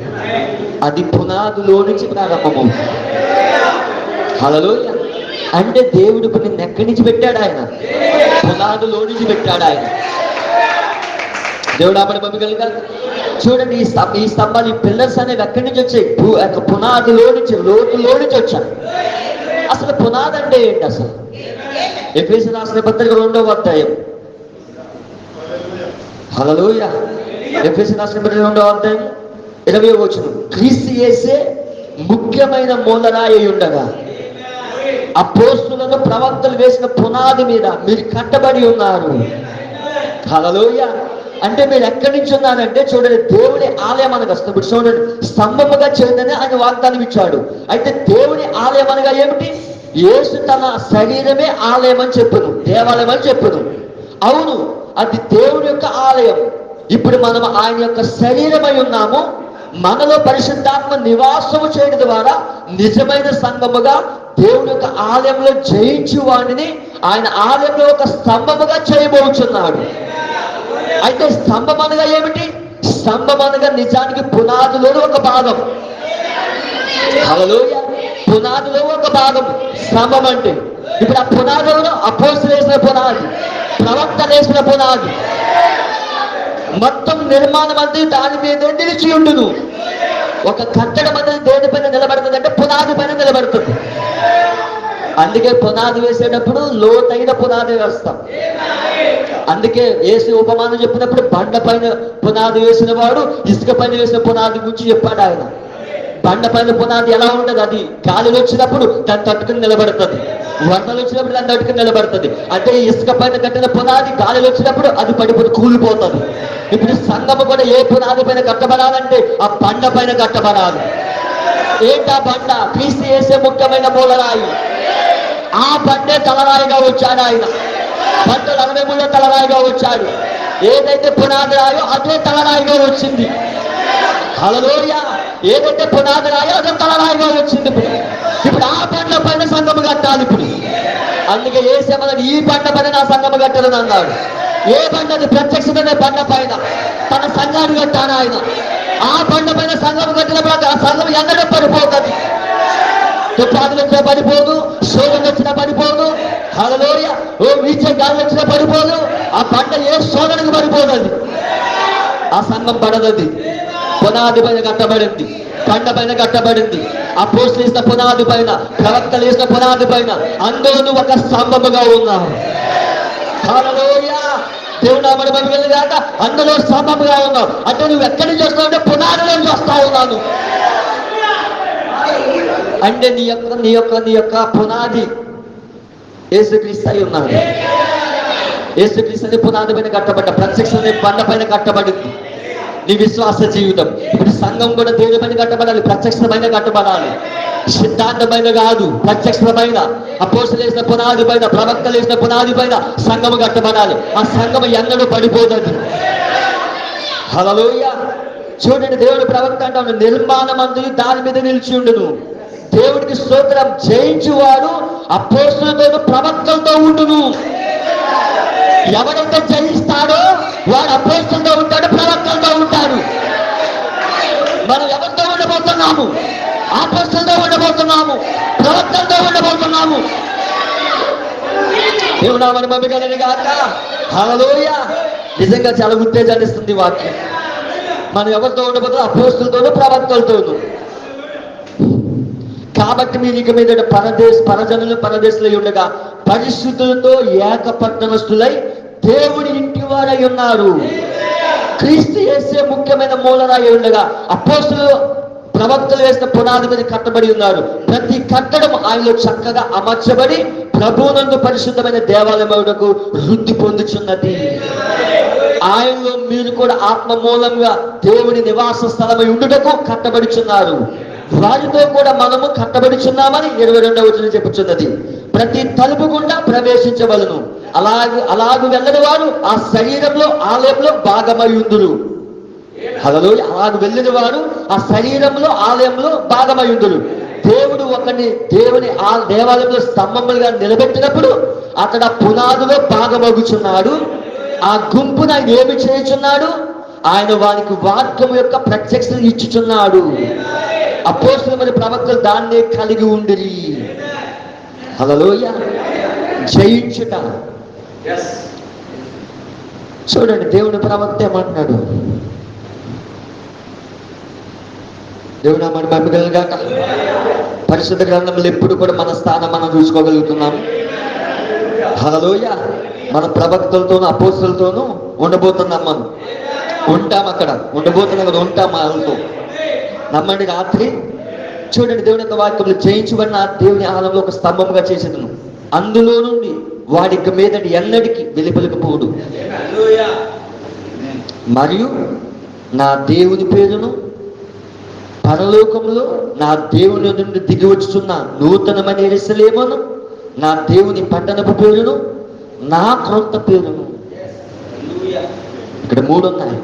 అది పునాదిలో నుంచి ప్రారంభమవుతుంది. హల్లెలూయా. అంటే దేవుడు నిన్ను ఎక్కడి నుంచి పెట్టాడు? ఆయన పునాదిలో నుంచి పెట్టాడు ఆయన. దేవుడు ఆమెను మమ్మిగలుగా. చూడండి, ఈ స్తంభాలు, ఈ పిల్లర్స్ అనేవి ఎక్కడి నుంచి వచ్చాయి? పునాదిలో నుంచి, లోతులో నుంచి వచ్చాయి. అసలు పునాది అంటే ఏంటి? అసలు ఎఫెసీయులకు రాసిన పత్రిక 2వ అధ్యాయం. హల్లెలూయా. ఎఫెసీయులకు రాసిన పత్రిక 2వ అధ్యాయం 20వ వచనం. క్రీస్తు యేసే ముఖ్యమైన మూలరాయి అయి ఉండగా అపోస్తులను ప్రవక్తలు వేసిన పునాది మీద మీరు కట్టబడి ఉన్నారు. హల్లెలూయా. అంటే మీరు ఎక్కడి నుంచి ఉన్నారంటే చూడండి, దేవుని ఆలయం అనగా ఇప్పుడు చూడండి, స్తంభముగా చేయండి ఆయన వాగ్దానం ఇచ్చాడు. అయితే దేవుని ఆలయం అనగా ఏమిటి? యేసు తన శరీరమే ఆలయం అని చెప్పును, దేవాలయం అని చెప్పును. అవును, అది దేవుని యొక్క ఆలయం. ఇప్పుడు మనం ఆయన యొక్క శరీరమై ఉన్నాము. మనలో పరిశుద్ధాత్మ నివాసము చేయడం ద్వారా నిజమైన సంఘముగా దేవుని యొక్క ఆలయంలో జయించు వాడిని ఆయన ఆలయంలో ఒక స్తంభముగా చేయబోచున్నాడు. అయితే స్తంభం అనగా ఏమిటి? స్తంభం అనగా నిజానికి పునాదిలోని ఒక భాగం. హల్లెలూయా. పునాదిలో ఒక భాగం స్తంభం అంటే. ఇప్పుడు ఆ పునాదిలో అపోస్తలులు వేసిన పునాది, ప్రవక్తలు వేసిన పునాది, మొత్తం నిర్మాణం అంతా దాని మీద నిలిచి ఉండును. ఒక కట్టడం అనేది దేనిపైన నిలబడుతుంది అంటే పునాది పైన నిలబడుతుంది. అందుకే పునాది వేసేటప్పుడు లోతైన పునాది వేస్తాం. అందుకే యేసు ఉపమానం చెప్పినప్పుడు బండ పైన పునాది వేసిన వాడు ఇసుక పైన వేసిన పునాది గురించి చెప్పాడు ఆయన. బండ పైన పునాది ఎలా ఉంటుంది? అది గాలిలో వచ్చినప్పుడు దాన్ని తట్టుకుని నిలబడుతుంది, వరదలు వచ్చినప్పుడు దాన్ని తట్టుకుని నిలబడుతుంది. అంటే ఇసుక పైన కట్టిన పునాది గాలిలో వచ్చినప్పుడు అది పడిపోయి కూలిపోతుంది. ఇప్పుడు సంఘము కూడా ఏ పునాది పైన కట్టబడాలంటే ఆ బండ పైన కట్టబడాలి. ఏంటా బండ? క్రీస్తు యేసే ముఖ్యమైన మూలరాయి. ఆ బండే తలరాయిగా వచ్చాడు ఆయన. 1963 తలరాయిగా వచ్చాడు. ఏదైతే పునాది రాయో అదే తలరాయిగా వచ్చింది. హల్లెలూయా. ఏదైతే పునాది రాయో అదే తలరాయిగా వచ్చింది. ఇప్పుడు ఆ బండ పైన సంఘము కట్టాలి. ఇప్పుడు అందుకే యేసమన్నాడు, ఈ బండ పైన నా సంఘము కట్టాలని అన్నాడు. ఏ బండది? ప్రత్యక్షమైన బండ పైన తన సంఘాన్ని కట్టాను ఆయన. ఆ బండ పైన సంఘము కట్టినప్పుడు ఆ సంఘం ఎన్నడూ పడిపోతుంది. తుపాకులు వచ్చినా పడిపోదు, శోధన వచ్చినా పడిపోదు. హల్లెలూయా. ఓ వీచే గాలి వచ్చినా పడిపోదు. ఆ బండ ఏ శోధనకు పడిపోదు. అది ఆ సంఘం పడదది. పునాది పైన కట్టబడింది, బండ పైన కట్టబడింది. అపోస్తలులు వేసిన పునాది పైన, ప్రవక్తలు వేసిన పునాది పైన, అందులో ఒక స్తంభముగా ఉన్నావు. హల్లెలూయా. దేవుడు ఆమెను మహిమగాక. అందులో స్తంభముగా ఉన్నావు. అంటే నువ్వు ఎక్కడి నుంచి వస్తావు అంటే పునాదిలో నుంచి వస్తా ఉన్నాను. అంటే నీ యొక్క పునాది యేసుక్రీస్తు అయి ఉన్నాడు. యేసుక్రీస్తు పునాది పైన కట్టబడ్డ, ప్రత్యక్ష బండ పైన కట్టబడింది నీ విశ్వాస జీవితం. ఇప్పుడు సంఘం కూడా దేవుని పైన కట్టబడాలి, ప్రత్యక్షమైన కట్టబడాలి. సిద్ధాంతమైన కాదు, ప్రత్యక్షమైన. అపోస్తలులు వేసిన పునాది పైన, ప్రవక్తలు వేసిన పునాది పైన సంఘము కట్టబడాలి. ఆ సంఘము ఎన్నడూ పడిపోతుంది. హల్లెలూయా. చూడండి, దేవుని ప్రవక్త అంటాడు, నిర్మాణమందు దాని మీద నిలిచి ఉండును. దేవుడికి స్తోత్రం. జయించువాడు అపోస్తలులతోను ప్రవక్తలతో ఉండును. ఎవరైతే జయిస్తాడో వాడు అపోస్తలులతో ఉంటాడు, ప్రవక్తలతో ఉంటాడు. మనం ఎవరితో ఉండబోతున్నాము? అపోస్తలులతో ఉండబోతున్నాము, ప్రవక్తలతో ఉండబోతున్నాము. దేవుడా మన మమ్మీ గాక. హల్లెలూయా. నిజంగా చాలా ఉత్తేజాన్ని ఇస్తుంది వాక్యం. మనం ఎవరితో ఉండబోతున్నాం? అపోస్తలులతోను, ప్రవక్తలతోను. కాబట్టి మీరు ఇక మీద పరజనులు పరదేశులై ఉండగా పరిశుద్ధులతో ఏకపట్టణస్థులై దేవుడి ఇంటి వారై ఉన్నారు. క్రీస్తు యేసే ముఖ్యమైన మూలరాయి ఉండగా అపోస్తలులు ప్రవక్తలు వేసిన పునాది మీద కట్టబడి ఉన్నారు. ప్రతి కట్టడం ఆయనలో చక్కగా అమర్చబడి ప్రభువునందు పరిశుద్ధమైన దేవాలయమునకు వృద్ధి పొందుచున్నది. ఆయనలో మీరు కూడా ఆత్మ మూలంగా దేవుని నివాస స్థలమై ఉండుటకు కట్టబడుచున్నారు. వారితో కూడా మనము కట్టబడుచున్నామని 22వ వచనం చెప్పుచున్నది. ప్రతి తలుపు గుండా ప్రవేశించవలను. అలాగు వెళ్ళని వారు ఆ శరీరంలో ఆలయంలో భాగమై ఉందురు. హల్లెలూయా. అలాగ వెళ్ళిన వారు ఆ శరీరంలో ఆలయంలో భాగమై ఉందురు. దేవుడు ఒకరిని దేవుని ఆ దేవాలయంలో స్తంభములుగా నిలబెట్టినప్పుడు అతడు ఆ పునాదిలో భాగమగుచున్నాడు. ఆ గుంపును ఆయన ఏమి చేయుచున్నాడు? ఆయన వారికి వాక్యం యొక్క ప్రత్యక్షతను ఇచ్చుచున్నాడు. అపోస్తలులు మరియు ప్రవక్తలు దాన్నే కలిగి ఉండిరి. హల్లెలూయా. జయించుట. చూడండి, దేవుని ప్రవక్త ఏమంటున్నాడు? దేవుడు మన మమ్మీగాక. పరిశుద్ధ గ్రంథంలో ఎప్పుడు కూడా మన స్థానం మనం చూసుకోగలుగుతున్నాము. హల్లెలూయా. మన ప్రవక్తలతోనూ అపోస్తలులతోనూ ఉండబోతున్నాం. మనం ఉంటాం, అక్కడ ఉండబోతున్నాం కదా, ఉంటాం వాళ్ళతో. నమ్మండి. రాత్రి చూడండి, దేవుని యొక్క వాక్యంలో జయించబడిన దేవుని ఆలయంలో ఒక స్తంభంగా చేసేదను. అందులో నుండి వాడికి మీద ఎన్నటికి వెలుపలికిపోడు. మరియు నా దేవుని పేరును పరలోకంలో నా దేవుని నుండి దిగి వచ్చుచున్న నూతనమైన యెరూషలేమును, నా దేవుని పట్టణపు పేరును, నా క్రొత్త పేరును. ఇక్కడ 3 ఉన్నాయి.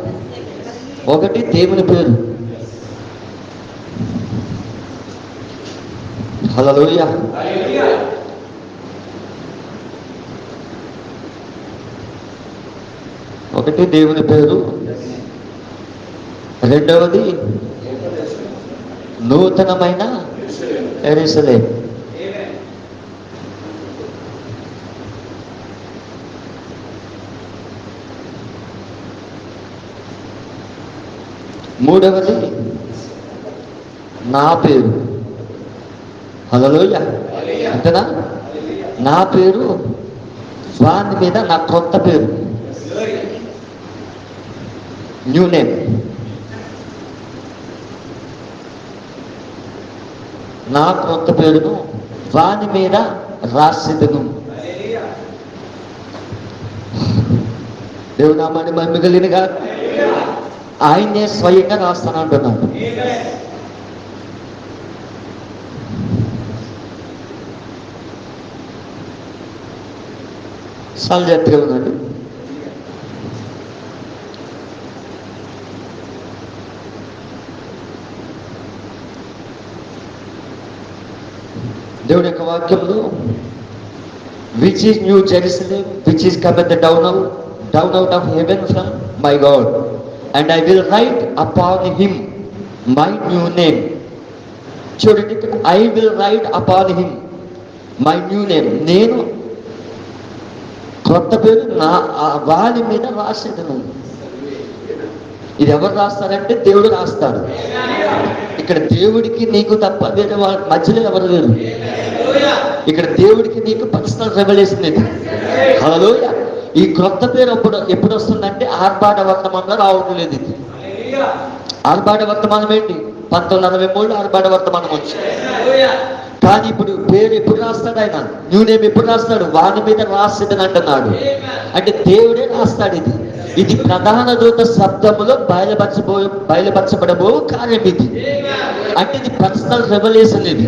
ఒకటి దేవుని పేరు. హల్లెలూయా. ఒకటి దేవుని పేరు. రెండవది నూతనమైన యెరూషలేము. మూడవది నా పేరు. హల్లెలూయా. అంతేనా? నా పేరు, వాని మీద నా కొత్త పేరు, న్యూ నేమ్. నా కొత్త పేరును వాని మీద రాసిదను. దేవునామాన్ని మహిమ కలిగినగా. ఆయనే స్వయంగా రాస్తానంటున్నాడు. చాలా జాగ్రత్తగా ఉందండి. దేవుని యొక్క వాక్యంలో which is new Jerusalem which is cometh down out of heaven from my God, and I will write upon him my new name. చూడండి, I will write upon him my new name. నేను కొత్త పేరు నా వాని మీద రాసేదను. ఇది ఎవరు రాస్తారంటే దేవుడు రాస్తాడు. ఇక్కడ దేవుడికి నీకు తప్ప వేరే వాళ్ళ మధ్యలో ఎవరు లేరు. ఇక్కడ దేవుడికి నీకు పర్సనల్ రెవల్యూషన్ ఇది. హల్లెలూయా. ఈ క్రొత్త పేరు ఎప్పుడు వస్తుందంటే ఆర్భాట వర్తమానంలో రావడం లేదు. ఇది ఆర్భాట వర్తమానం ఏంటి? 1993 ఆర్భాట వర్తమానం వచ్చింది. కానీ ఇప్పుడు పేరు ఎప్పుడు రాస్తాడు? ఆయన న్యూ నేమ్ ఎప్పుడు రాస్తాడు? వాని మీద రాసేదని అంటున్నాడు. అంటే దేవుడే రాస్తాడు. ఇది ప్రధాన దూత శబ్దములో బయలుపరచబడబో కార్యం ఇది. అంటే ఇది పర్సనల్ రెవల్యూషన్. ఇది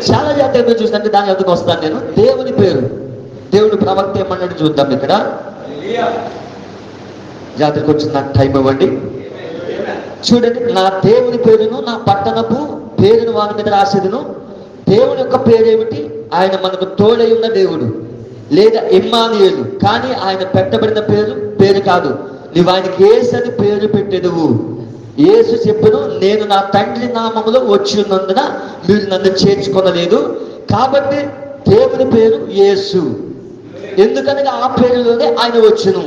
చాలా జాగ్రత్తగా చూస్తుంటే దాని ఎందుకు వస్తాను నేను. దేవుని పేరు, దేవుడు ప్రవక్త ఏమన్నాడు చూద్దాం. ఇక్కడ జాతరకు వచ్చిన నాకు టైం ఇవ్వండి. చూడండి, నా దేవుని పేరును నా పట్టణపు పేరును వాని మీద రాసేదును, దేవుని యొక్క పేరేమిటి? ఆయన మనకు తోడై ఉన్న దేవుడు, లేదా ఇమ్మానుయేలు. కానీ ఆయన పెట్టబడిన పేరు కాదు. నీవు ఆయనకి యేసు అని పేరు పెట్టెదవు. యేసు చెప్పును, నేను నా తండ్రి నామములో వచ్చి ఉన్నందున మీరు నన్ను చేర్చుకొనలేదు. కాబట్టి దేవుని పేరు యేసు. ఎందుకనగా ఆ పేరులోనే ఆయన వచ్చును.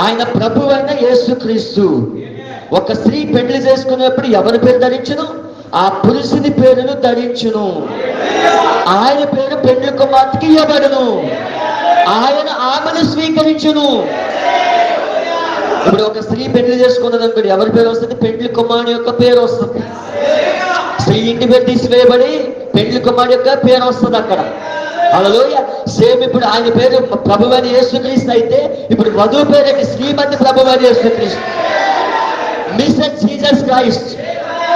ఆయన ప్రభు అయిన యేసు క్రీస్తు. ఒక స్త్రీ పెళ్లి చేసుకునేప్పుడు ఎవరి పేరు ధరించును? ఆ పురుషుని పేరును ధరించును. ఆయన పేరు పెళ్లి కుమార్తెకి ఇవ్వబడును. ఆయన ఆమెను స్వీకరించును. ఇప్పుడు ఒక స్త్రీ పెళ్లి చేసుకున్నది అనుకోండి, ఎవరి పేరు వస్తుంది? పెళ్లి కుమారుని యొక్క పేరు వస్తుంది. స్త్రీ ఇంటి పేరు తీసివేయబడి పెళ్లి కుమారుడు యొక్క పేరు వస్తుంది అక్కడ. హల్లెలూయా. సేమ్ ఇప్పుడు ఆయన పేరు ప్రభువైన యేసుక్రీస్తు అయితే ఇప్పుడు వధువు పేరు శ్రీమతి ప్రభువైన యేసుక్రీస్తు, మిస్టర్ జీసస్ క్రైస్ట్.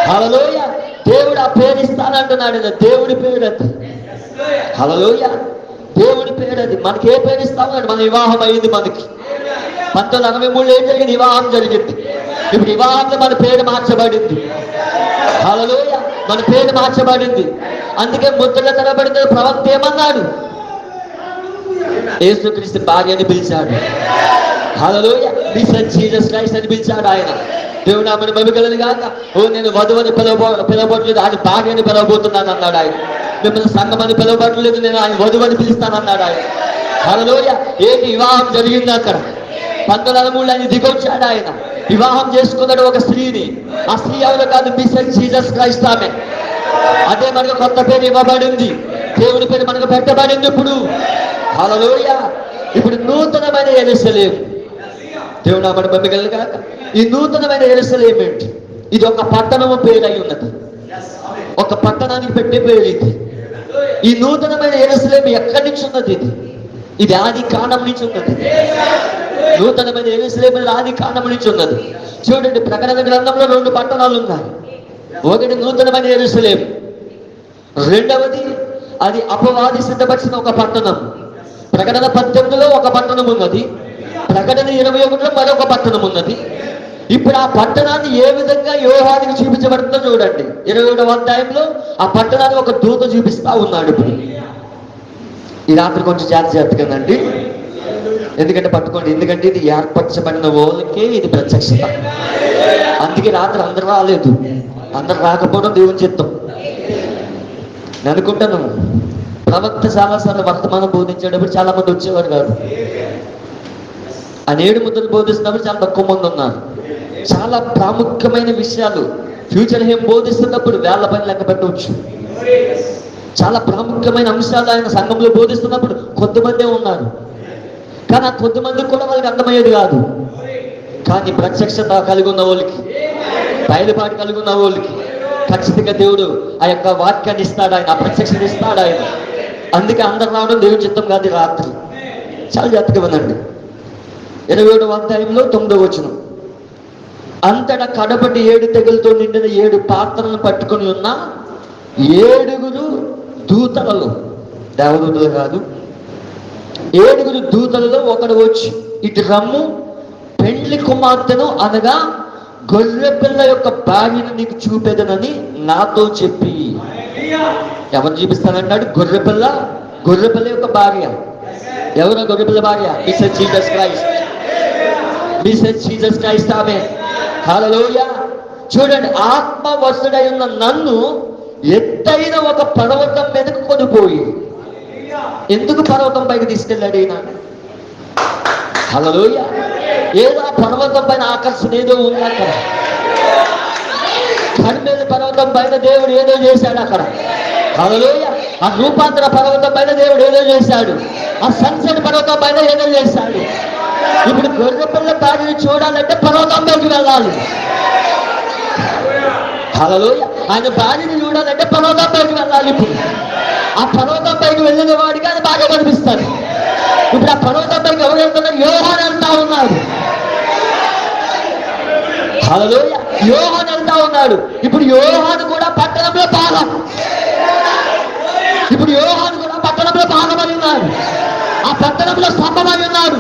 హల్లెలూయా. దేవుడు ఆ పేరు ఇస్తానంటున్నాడు. దేవుడి పేరు అది. హల్లెలూయా. దేవుడి పేరు అది. మనకి ఏ పేరు ఇస్తామన్నాడు? మన వివాహం అయింది. మనకి 1963 ఏం జరిగింది? వివాహం జరిగింది. ఇప్పుడు వివాహంలో మన పేరు మార్చబడింది. హల్లెలూయా. మన పేరు మార్చబడింది. అందుకే ముద్రల తరబడిన ప్రవక్త ఏమన్నాడు? యేసుక్రీస్తు భార్య అని పిలిచాడు. హల్లెలూయా. మిస్టర్ జీసస్ క్రైస్ట్ అని పిలిచాడు ఆయన. దేవుడు ఆమెను మహిమగలను గాక. నేను వధువని పిలవబడలేదు, ఆయన భార్యని పిలవబోతున్నాను అన్నాడు ఆయన. మిమ్మల్ని సంఘమని పిలవబడలేదు, నేను ఆయన వధువని పిలుస్తానన్నాడు ఆయన. హల్లెలూయా. ఏంటి? వివాహం జరిగింది అక్కడ. 1963 ఆయన దిగొచ్చాడు. ఆయన వివాహం చేసుకున్నాడు ఒక స్త్రీని. ఆ స్త్రీ ఎవరు కాదు? మిస్టర్ జీసస్ క్రైస్ట్ ఆమె. అదే మనకు కొత్త పేరు ఇవ్వబడింది. దేవుని పేరు మనకు పెట్టబడింది ఇప్పుడు. హల్లెలూయా. ఇప్పుడు నూతనమైన యెరూషలేము. దేవుడు ఆమెను మహిమగలను గాక. ఈ నూతనమైన యెరూషలేము ఏంటి? ఇది ఒక పట్టణము పేరు అయి ఉన్నది. ఒక పట్టణానికి పెట్టే పేరు ఇది. ఈ నూతనమైన యెరూషలేము ఎక్కడి నుంచి ఉన్నది? ఇది ఆది కాండం నుంచి ఉన్నది. నూతనమైన యెరూషలేము ఆది కాండం నుంచి ఉన్నది. చూడండి, ప్రకటన గ్రంథంలో 2 పట్టణాలు ఉన్నాయి. ఒకటి నూతనమైన యెరూషలేము, రెండవది అది అపవాది సిద్ధపరిచిన ఒక పట్టణం. ప్రకటన 18లో ఒక పట్టణం ఉన్నది, ప్రకటన 21లో మరొక పట్టణం ఉన్నది. ఇప్పుడు ఆ పట్టణాన్ని ఏ విధంగా యోహానికి చూపించబడుతుందో చూడండి. 21వ అధ్యాయంలో ఆ పట్టణాన్ని ఒక దూత చూపిస్తా ఉన్నాడు. ఇప్పుడు ఈ రాత్రి కొంచెం జాగ్రత్తగానండి, ఎందుకంటే పట్టుకోండి. ఎందుకంటే ఇది ఏర్పరచబడిన వాళ్ళకే ఇది ప్రత్యక్షత. అందుకే రాత్రి అందరు రాలేదు. అందరు రాకపోవడం దేవుని చిత్తం. నేను అనుకుంటాను ప్రవక్త చాలాసార్లు వర్తమానం బోధించేటప్పుడు చాలా మంది వచ్చేవారు కాదు. ఆ 7 ముద్దలు బోధిస్తున్నప్పుడు చాలా తక్కువ మంది ఉన్నారు. చాలా ప్రాముఖ్యమైన విషయాలు ఫ్యూచర్ ఏం బోధిస్తున్నప్పుడు వేళ్ల పని లెక్క పెట్టవచ్చు. చాలా ప్రాముఖ్యమైన అంశాలు ఆయన సంఘంలో బోధిస్తున్నప్పుడు కొద్దిమందే ఉన్నారు. కానీ ఆ కొద్దిమందికి కూడా వాళ్ళకి అర్థమయ్యేది కాదు. కానీ ప్రత్యక్షత కలిగి ఉన్న వాళ్ళకి, బయలుపాటు కలిగి ఉన్న వాళ్ళకి ఖచ్చితంగా దేవుడు ఆ యొక్క వాక్యాన్ని ఇస్తాడు. ఆయన ఆ ప్రత్యక్షత ఇస్తాడు ఆయన. అందుకే అందరు రావడం దేవుని చిత్తం కాదు. రాత్రి చాలా జాగ్రత్తగా వినండి. 27వ అధ్యాయంలో 9వ వచనం. అంతటా కడపటి 7 తెగులతో నిండిన 7 పాత్రలను పట్టుకొని ఉన్న 7 దూతలలో, దేవదూతలు కాదు, 7 దూతలలో ఒకడు వచ్చి, ఇటు రమ్ము, పెండ్లి కుమార్తెను అనగా గొర్రె పిల్ల యొక్క భార్యను నీకు చూపెదనని నాతో చెప్పి. ఎవరు చూపిస్తానన్నాడు? గొర్రె పిల్ల యొక్క భార్య. ఎవరు గొర్రెపిల్ల భార్య? Mister Jesus Christ. Mister Jesus Christ ఆమె. హల్లెలూయా. చూడండి, ఆత్మ వసుడై ఉన్న నన్ను ఎత్తైన ఒక పర్వతం మీదకు కొనిపోయి. ఎందుకు పర్వతం పైకి తీసుకెళ్ళాడు ఈయన? హల్లెలూయా. ఏదో ఆ పర్వతం పైన ఆకర్షణ ఏదో ఉంది అక్కడ. కర్మేలు పర్వతం పైన దేవుడు ఏదో చేశాడు అక్కడ. హల్లెలూయా. ఆ రూపాంతర పర్వతం పైన దేవుడు ఏదో చేశాడు. ఆ సన్సెట్ పర్వతం పైన ఏదో చేశాడు. ఇప్పుడు గొర్రెపిల్ల భార్యను చూడాలంటే పర్వతం పైకి వెళ్ళాలి. హల్లెలూయా. ఆయన భార్యని చూడాలంటే పర్వతం పైకి వెళ్ళాలి. ఇప్పుడు ఆ పర్వతం పైకి వెళ్ళిన వాడికి అది బాగా కనిపిస్తుంది. ఇప్పుడు ఆ పర్వతం పైకి ఎవరు వెళ్తున్నారు? యోహాను వెళ్తా ఉన్నాడు. హల్లెలూయా. యోహాను వెళ్తా ఉన్నాడు. ఇప్పుడు యోహాను కూడా పట్టణంలో భాగం. ఇప్పుడు యోహాను కూడా పట్టణంలో భాగమై ఉన్నాడు. ఆ పట్టణంలో స్తంభమై ఉన్నాడు.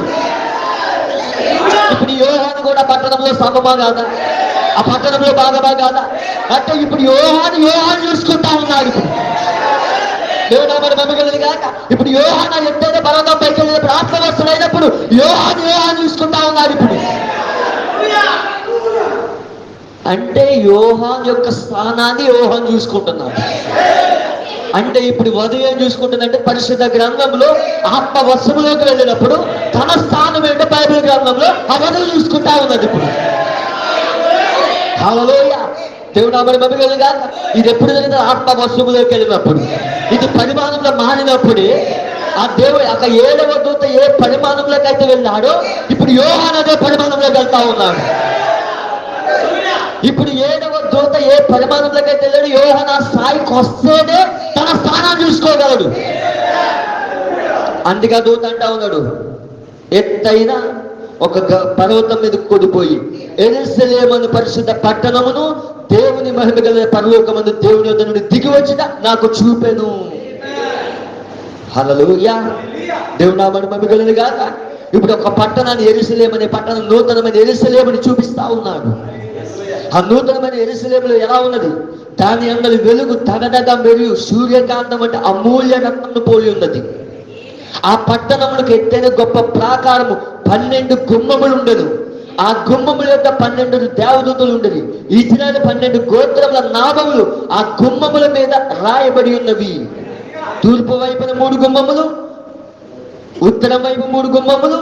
ఇప్పుడు యోహాను కూడా పట్టణంలో స్తంభమా కాదా? ఆ పట్టణంలో భాగమా కాదా? అంటే ఇప్పుడు యోహాను చూసుకుంటా ఉన్నాడు. ఇప్పుడు ఆత్మవస్తుడైనప్పుడు యోహాను చూసుకుంటా ఉన్నాడు. ఇప్పుడు అంటే యోహాను యొక్క స్థానాన్ని యోహాను చూసుకుంటున్నాడు. అంటే ఇప్పుడు వధువు ఏం చూసుకుంటుందంటే పరిశుద్ధ గ్రంథంలో ఆత్మవశములోకి వెళ్ళినప్పుడు తన స్థానం ఏంటో బైబిల్ గ్రంథంలో ఆ వధువు చూసుకుంటా ఉన్నది. ఇప్పుడు హల్లెలూయా, దేవుడు అమరి మమ్మీగా ఇది ఎప్పుడు జరిగింది? ఆత్మవశములోకి వెళ్ళినప్పుడు, ఇది పరిమాణంలో మారినప్పుడే ఆ దేవుడు ఒక 7వ దూత ఏ పరిమాణంలోకి అయితే వెళ్ళాడో ఇప్పుడు యోహాను అదే పరిమాణంలోకి వెళ్తా ఉన్నాడు. ఇప్పుడు 7వ దూత ఏ పరిమాణంలోకి అయితే వెళ్ళాడు, యోహాను ఆ స్థాయికి వస్తేనే తన స్థానాన్ని చూసుకోగలడు. అందుకే ఆ దూత అంటా ఉన్నాడు, ఎత్తైన ఒక పర్వతం మీద కొడిపోయి యెరూషలేము పరిశుద్ధ పట్టణమును దేవుని మహిమ గల పరలోకమందు దేవుని యొద్ద నుండి దిగి వచ్చిన నాకు చూపెను. హల్లెలూయా, దేవుని నామమున మహిమ కలుగును గాక. ఇప్పుడు ఒక పట్టణాన్ని యెరూషలేము అనే పట్టణం నూతనమైన యెరూషలేముని చూపిస్తా ఉన్నాడు. ఆ నూతనమైన యెరూషలేములో ఎలా ఉన్నది? దాని అందరి వెలుగు తగదగ మెరుగు సూర్యకాంతం అంటే అమూల్య రత్నమును పోలి ఉన్నది. ఆ పట్టణములకు ఎత్తైన గొప్ప ప్రాకారము 12 గుమ్మములు ఉండదు. ఆ గుమ్మముల యొక్క 12 దేవదూతలు ఉండేవి. ఇజ్రాయేలు 12 గోత్రముల నామములు ఆ గుమ్మముల మీద రాయబడి ఉన్నవి. తూర్పు వైపున 3 గుమ్మములు, ఉత్తరం వైపు 3 గుమ్మములు,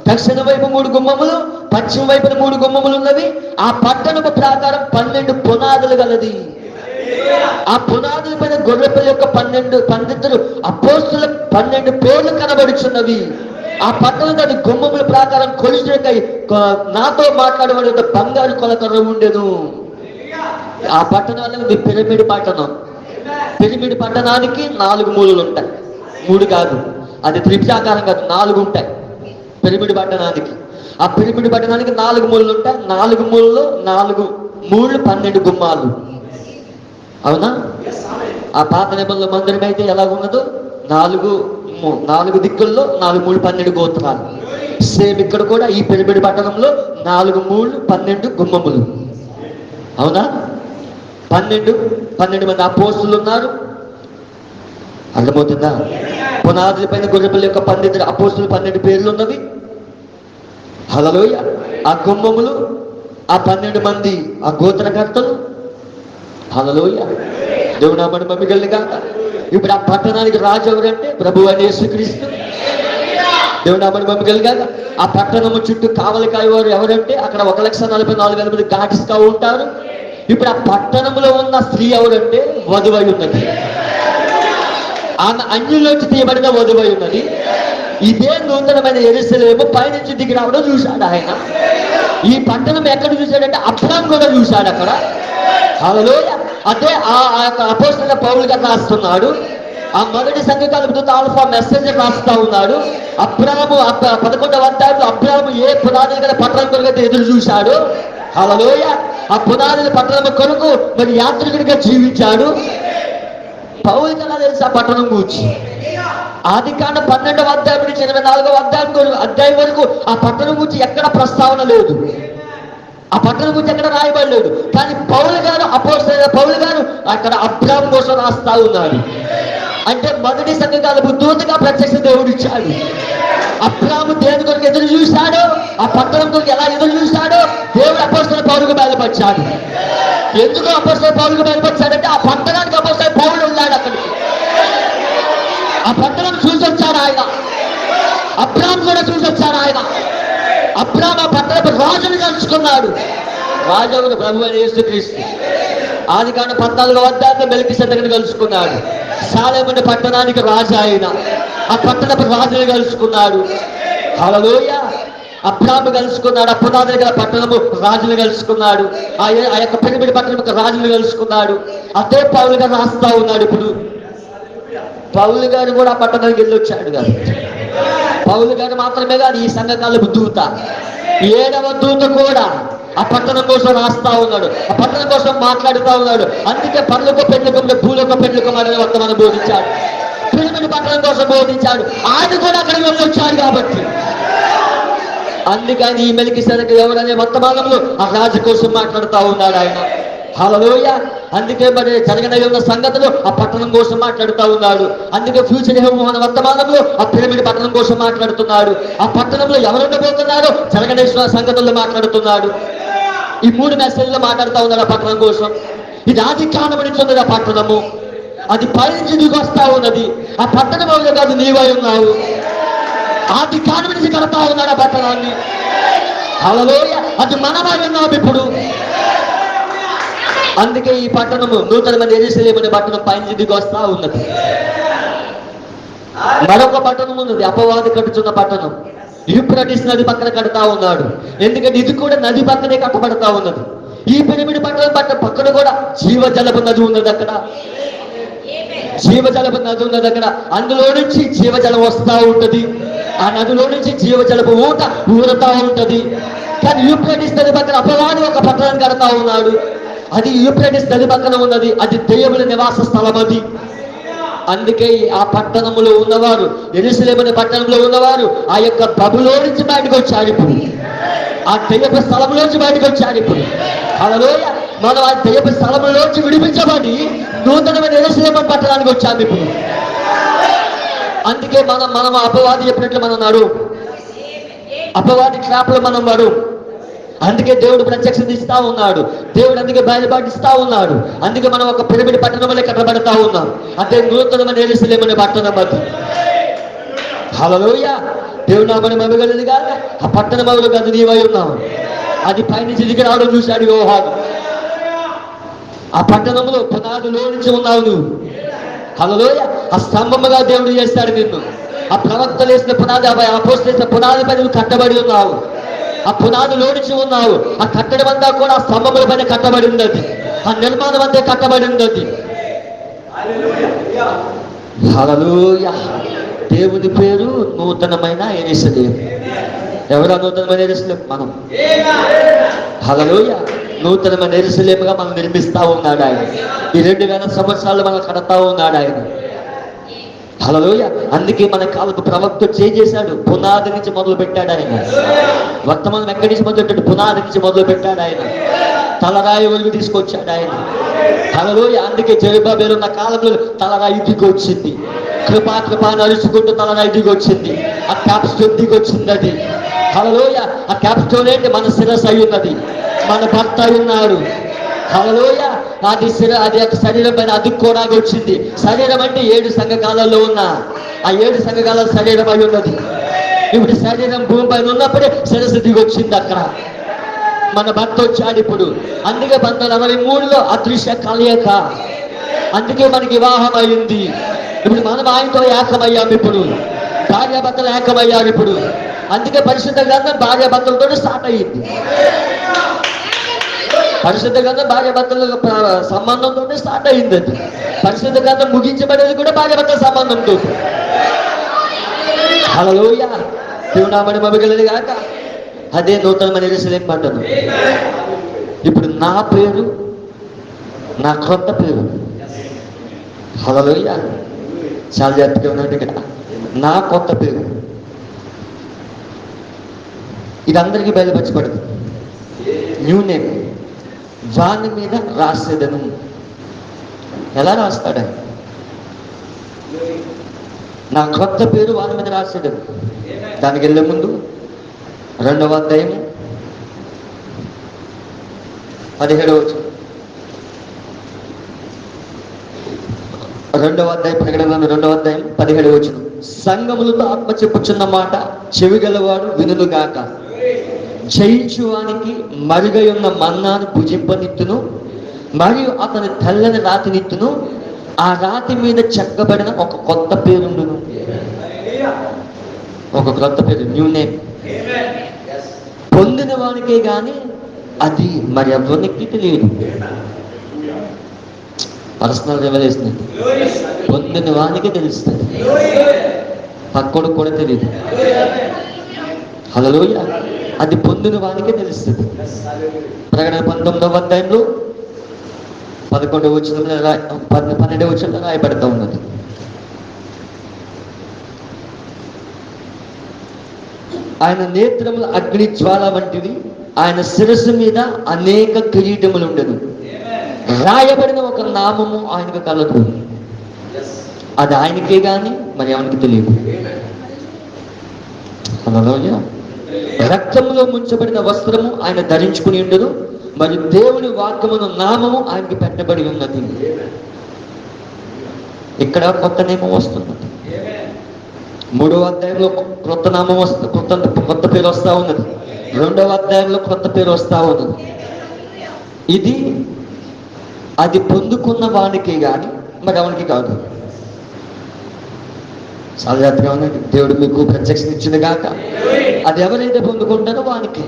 దక్షిణ వైపు 3 గుమ్మములు, పశ్చిమ వైపున 3 గుమ్మములు ఉన్నవి. ఆ పట్టణపు ప్రాకారం 12 పునాదులు గలది. ఆ పునాదుల పైన గొర్రెపిల్ల యొక్క 12 అపోస్తుల 12 పేర్లు కనబడుచున్నవి. ఆ పట్టణం దాని గుమ్మముల ప్రాకారం కొలిసినకై నాతో మాట్లాడేవాడు బంగారు కొలకర్ర ఉండెను. ఆ పట్టణాలు ఉంది పిరమిడ్ పట్టణం. పిరమిడ్ పట్టణానికి 4 మూలలు ఉంటాయి, 3 కాదు, అది త్రిభుజాకారం కాదు, 4 ఉంటాయి పిరమిడ్ పట్టణానికి. ఆ పిరమిడ్ పట్టణానికి 4 మూలలు ఉంటాయి. 4 మూలలో 4 మూళ్ళు 12 గుమ్మాలు. అవునా? ఆ పాత నిబంధనల మందిరం అయితే ఎలాగున్నదో 4 దిక్కుల్లో 4 మూళ్ళు 12 గోత్రాలు. సేమ్ ఇక్కడ కూడా ఈ పిరమిడ్ పట్టణంలో 4 మూళ్ళు 12 గుమ్మములు. అవునా? 12 మంది అపోస్తులు ఉన్నారు. అర్థమవుతుందా? పునాదుల పైన గొర్రెపిల్ల యొక్క 12 అపోస్తులు 12 పేర్లు ఉన్నవి. హల్లెలూయా. ఆ గుమ్మములు, ఆ 12 మంది ఆ గోత్రకర్తలు. హల్లెలూయా, దేవుని నామమున మహిమ కలుగును గాక. ఇప్పుడు ఆ పట్టణానికి రాజు ఎవరంటే ప్రభు అయిన యేసుక్రీస్తు. దేవుని నామమున మహిమ కలుగును గాక. ఆ పట్టణము చుట్టూ కావలి కాయవారు ఎవరంటే అక్కడ 1,44,000 మంది గాటిస్తా ఉంటారు. ఇప్పుడు ఆ పట్టణంలో ఉన్న స్త్రీ ఎవరంటే వధువై ఉన్నది. ఆమె అన్యుల్లోంచి తీయబడిన వధువై ఉన్నది. ఇదే నూతనమైన యెరూషలేము పైనుంచి దిగి రావడం చూశాడు ఆయన. ఈ పట్టణం ఎక్కడ చూశాడంటే అబ్రాహాము కూడా చూశాడు అక్కడ. హల్లెలూయా. అదే ఆ అపోస్తలుడైన పౌలు గారు రాస్తున్నాడు. ఆ మొదటి సంఘకాల దూత ఆల్ఫా మెసేంజర్ రాస్తా ఉన్నాడు. అబ్రాహాము 11వ అధ్యాయంలో అబ్రాహాము ఏ పునాదులు గల పట్టణం కొరకు ఎదురు చూశాడు. హల్లెలూయా. ఆ పునాదుల పట్టణం కొరకు మరి యాత్రికుడిగా జీవించాడు. పౌలు కన్నా తెలుసు ఆ పట్టణం గురించి. ఆదికాండం 12వ అధ్యాయం నుంచి 24వ అధ్యాయం వరకు ఆ పట్టణం గురించి ఎక్కడ ప్రస్తావన లేదు. ఆ పట్టణం గురించి ఎక్కడ రాయబడలేదు. కానీ పౌలు గారు అపోస్తలుడైన పౌలు గారు అక్కడ అబ్రాహాము కోసం రాస్తా ఉన్నాడు. అంటే మొదటి సంఘకాలపు దూతగా ప్రత్యక్ష దేవుడు ఇచ్చాడు. అబ్రాహాము దేని కొరకు ఎదురు చూశాడో, ఆ పట్టణం కొరకు ఎలా ఎదురు చూశాడో దేవుడు అపోస్తలుడైన పౌలుకు బయలుపరిచాడు. ఎందుకు అపోస్తలుడైన పౌలుకు బయలుపరిచాడంటే ఆ పట్టణానికి అపోస్తలుడైన పౌలు ఉన్నాడు. అక్కడికి ఆ పట్టణం చూసొచ్చాడు ఆయన. అబ్రాహాము కూడా చూసొచ్చాడు ఆయన. అబ్రాహాము ఆ పట్టణపు రాజుని కలుసుకున్నాడు. రాజు ప్రభు అయిన యేసుక్రీస్తు. ఆదికాండం 14వ అధ్యాయంలో మెల్కీసెదెకుని కలుసుకున్నాడు. సాలెము అనే పట్టణానికి రాజు ఆయన. ఆ పట్టణపు రాజుని కలుసుకున్నాడు. హల్లెలూయా. అబ్రాహాము కలుసుకున్నాడు. ఆ పునాదులు గల పట్టణము రాజుని కలుసుకున్నాడు. ఆ యొక్క పిరమిడ్ పట్టణం రాజుని కలుసుకున్నాడు. అదే పౌలు గారు రాస్తా ఉన్నాడు. ఇప్పుడు పౌలు గారు కూడా ఆ పట్టణానికి వెళ్ళొచ్చాడు కాదు. పౌలు గారు మాత్రమే కాదు, ఈ సంఘకాలపు దూత 7వ దూత కూడా ఆ పట్టణం కోసం రాస్తా ఉన్నాడు. ఆ పట్టణం కోసం మాట్లాడుతూ ఉన్నాడు. అందుకే పరలోక పెండ్లికములు భూలోక పెండ్లికములు వర్తమానం బోధించాడు. పిరమిడ్ పట్టణం కోసం బోధించాడు. ఆయన కూడా అక్కడికి వెళ్ళొచ్చాడు కాబట్టి అందుకని ఈ మెల్కీసెదెకు ఎవరనే వర్తమానంలో ఆ రాజు కోసం మాట్లాడుతూ ఉన్నాడు ఆయన. హల్లెలూయా. అందుకే మరి జరగనై ఉన్న సంగతులు ఆ పట్టణం కోసం మాట్లాడుతూ ఉన్నాడు. అందుకే ఫ్యూచర్ యెహోవా వర్తమానంలో ఆ పిరమిడ్ పట్టణం కోసం మాట్లాడుతున్నాడు. ఆ పట్టణంలో ఎవరు ఉండబోతున్నారో జరగనై సంగతుల్లో మాట్లాడుతున్నాడు. ఈ 3 మెసేజ్లో మాట్లాడుతూ ఉన్నాడు ఆ పట్టణం కోసం. ఇది ఆది కాండం నుంచి ఉన్నది ఆ పట్టణము. అది పైనుంచి దిగి వస్తా ఉన్నది. ఆ పట్టణం ఎవరు కాదు, నీవై ఉన్నావు. ఆది కాండం నుంచి కడతా ఉన్నాడు ఆ పట్టణాన్ని. హల్లెలూయా. అది మనమై ఉన్నాం ఇప్పుడు. అందుకే ఈ పట్టణము నూతనమైన యెరూషలేము అనే పట్టణం పైనుంచి దిగి వస్తా ఉన్నది. మరొక పట్టణం ఉన్నది, అపవాది కట్టుచున్న పట్టణం. యూఫ్రటీస్ నది పక్కన కడతా ఉన్నాడు. ఎందుకంటే ఇది కూడా నది పక్కనే కట్టబడతా ఉన్నది. ఈ పిరమిడ్ పట్టణం పక్కన కూడా జీవజలపు నది ఉన్నది. అక్కడ జీవజలపు నది ఉన్నది. అక్కడ అందులో నుంచి జీవజలం వస్తూ ఉంటది. ఆ నదిలో నుంచి జీవజలపు ఊట ఊరుతా ఉంటది. కానీ యూఫ్రటీస్ నది పక్కన అపవాది ఒక పట్టణాన్ని కడతా ఉన్నాడు. అది యూఫ్రటీస్ నది పక్కన ఉన్నది. అది దెయ్యముల నివాస స్థలం అది. అందుకే ఆ పట్టణంలో ఉన్నవారు, యెరూషలేము అనే పట్టణంలో ఉన్నవారు ఆ యొక్క బబులో నుంచి బయటకు వచ్చారు. ఇప్పుడు ఆ దెయ్యపు స్థలంలోంచి బయటకు వచ్చారు. ఇప్పుడు హల్లెలూయా. మనం ఆ దెయ్యపు స్థలంలోంచి విడిపించబడి నూతనమైన యెరూషలేము పట్టణానికి వచ్చాము ఇప్పుడు. అందుకే మనం అపవాది చెప్పినట్లు మనం నడు, అపవాది ట్రాప్లో మనం నడు. అందుకే దేవుడు ప్రత్యక్షత ఇస్తా ఉన్నాడు. దేవుడు అందుకే బయలుపాటిస్తా ఉన్నాడు. అందుకే మనం ఒక పిరమిడ్ పట్టణం వల్ల కట్టబడతా ఉన్నాం. అంటే నూతనమైన యెరూషలేము అనే పట్టణం అది. హల్లెలూయా. దేవుడు నామని మమ్మగలది కాక ఆ పట్టణం ఎవరు కాదు, నీవై ఉన్నావు. అది పైనుంచి దిగి రావడం చూశాడు యోహాను. ఆ పట్టణంలో పునాదిలో నుంచి ఉన్నావు నువ్వు. హల్లెలూయా. ఆ స్తంభముగా దేవుడు చేస్తాడు నిన్ను. ఆ ప్రవక్తలు వేసిన పునాది, అపోస్తలులు వేసిన పునాది పైన నువ్వు కట్టబడి ఉన్నావు. ఆ పునాదిలో నుంచి ఉన్నావు. ఆ కట్టడం అంతా కూడా ఆ స్తంభముల పైన కట్టబడి ఉన్నది. ఆ నిర్మాణం అంతా కట్టబడి ఉన్నది. హల్లెలూయా. దేవుని పేరు నూతనమైన యెరూషలేము. ఎవరా నూతనమైన యెరూషలేము? మనం. హల్లెలూయా. నూతనమైన యెరూషలేముగా మనం నిర్మిస్తా ఉన్నాడు ఆయన. ఈ 2000 సంవత్సరాలు మనం కడతా ఉన్నాడు ఆయన. హల్లెలూయా. అందుకే మన కాలకు ప్రవక్త చేశాడు. పునాది నుంచి మొదలు పెట్టాడు ఆయన. వర్తమానం ఎక్కడి నుంచి మొదలు పెట్టాడు? పునాది నుంచి మొదలు పెట్టాడు ఆయన. తలరాయి ఒలిగి తీసుకొచ్చాడు ఆయన. హల్లెలూయా. అందుకే జెరుబ్బాబెలు ఉన్న కాలంలో తలరాయి దిగి వచ్చింది. కృపా నడుచుకుంటూ తలరాయి దిగి వచ్చింది. ఆ క్యాప్స్టోన్ దిగి వచ్చింది అది. హల్లెలూయా. ఆ క్యాప్స్టోన్ ఏంటి? మన శిరస్సు అయి ఉన్నది, మన భర్త అయి ఉన్నాడు. హల్లెలూయా. అది యొక్క శరీరం పైన అది కూడా వచ్చింది. శరీరం అంటే 7 సంఘకాలలో ఉన్న ఆ 7 సంఘకాల శరీరం అయి ఉన్నది. ఇప్పుడు శరీరం భూమి పైన ఉన్నప్పుడే శిరస్సు దిగి వచ్చింది. అక్కడ మన భర్త వచ్చాడు ఇప్పుడు. అందుకే 1963లో అదృశ్య కలయిక. అందుకే మనకి వివాహం అయింది. ఇప్పుడు మనం ఆయనతో ఏకమయ్యాము. ఇప్పుడు భార్యాభర్తలు ఏకమయ్యారు ఇప్పుడు. అందుకే పరిశుద్ధ గ్రంథం భార్యాభర్తలతో స్టార్ట్ అయ్యింది. పరిశుద్ధ గ్రంథం భార్యాభర్తల సంబంధంతో స్టార్ట్ అయింది. అది పరిశుద్ధ గ్రంథం ముగించబడేది కూడా భార్యాభర్తల సంబంధంతో. హల్లెలూయా. దేవుని నామమున మహిమగలది గాక. అదే నూతనమైన యెరూషలేము పట్టణం. ఇప్పుడు నా పేరు, నా కొత్త పేరు. హల్లెలూయా. చాలా జాగ్రత్తగా ఉన్నట్టు ఇక్కడ నా కొత్త పేరు. ఇది అందరికీ బయలుపరచబడదు. New name. వాని మీద రాసేదను. ఎలా రాస్తాడు? నా కొత్త పేరు వాని మీద రాసేదను. దానికి వెళ్ళే ముందు 2వ అధ్యాయం 17వ వచనం. 2వ అధ్యాయం ప్రకటన 2వ అధ్యాయం 17వ వచనం. సంఘములతో ఆత్మ చెప్పుచున్న మాట చెవిగలవాడు వినుగాక. జయించువానికి మరుగై ఉన్న మన్నాను భుజింపనిత్తును, మరియు అతని తెల్లని రాతినిత్తును. ఆ రాతి మీద చెక్కబడిన ఒక కొత్త పేరుండును. ఒక కొత్త పేరు, న్యూ నేమ్. పొందిన వానికే గాని అది మరి ఎవరికి తెలియదు. Personal revolution. పొందిన వానికే తెలుస్తుంది, పక్కడు కూడా తెలియదు. హల్లెలూయా. అది పొందిన వానికే తెలుస్తుంది. ప్రకటన 19వ అధ్యాయంలో 11వ వచనంలో 12వ వచనంలో రాయబడతా ఉన్నది. ఆయన నేత్రములు అగ్ని జ్వాల వంటివి, ఆయన శిరస్సు మీద అనేక కిరీటములు ఉండెను. రాయబడిన ఒక నామము ఆయనకు కలదు. అది ఆయనకే గాని మరి ఎవరికి తెలియదు. హల్లెలూయా. రక్తంలో ముంచబడిన వస్త్రము ఆయన ధరించుకుని ఉండదు, మరి దేవుని వాక్యమును నామము ఆయనకి పెట్టబడి ఉన్నది. ఇక్కడ కొత్త నియమం వస్తున్నది. 3వ అధ్యాయంలో కొత్త నామం వస్తుంది, కొత్త పేరు వస్తా ఉన్నది. 2వ అధ్యాయంలో కొత్త పేరు వస్తా ఉన్నది. ఇది అది పొందుకున్న వానికి కానీ మరి ఎవరికి కాదు. చాలా జాగ్రత్తగా ఉందండి. దేవుడు మీకు ప్రత్యక్షం ఇచ్చింది కాక అది ఎవరైతే పొందుకుంటారో వానికి.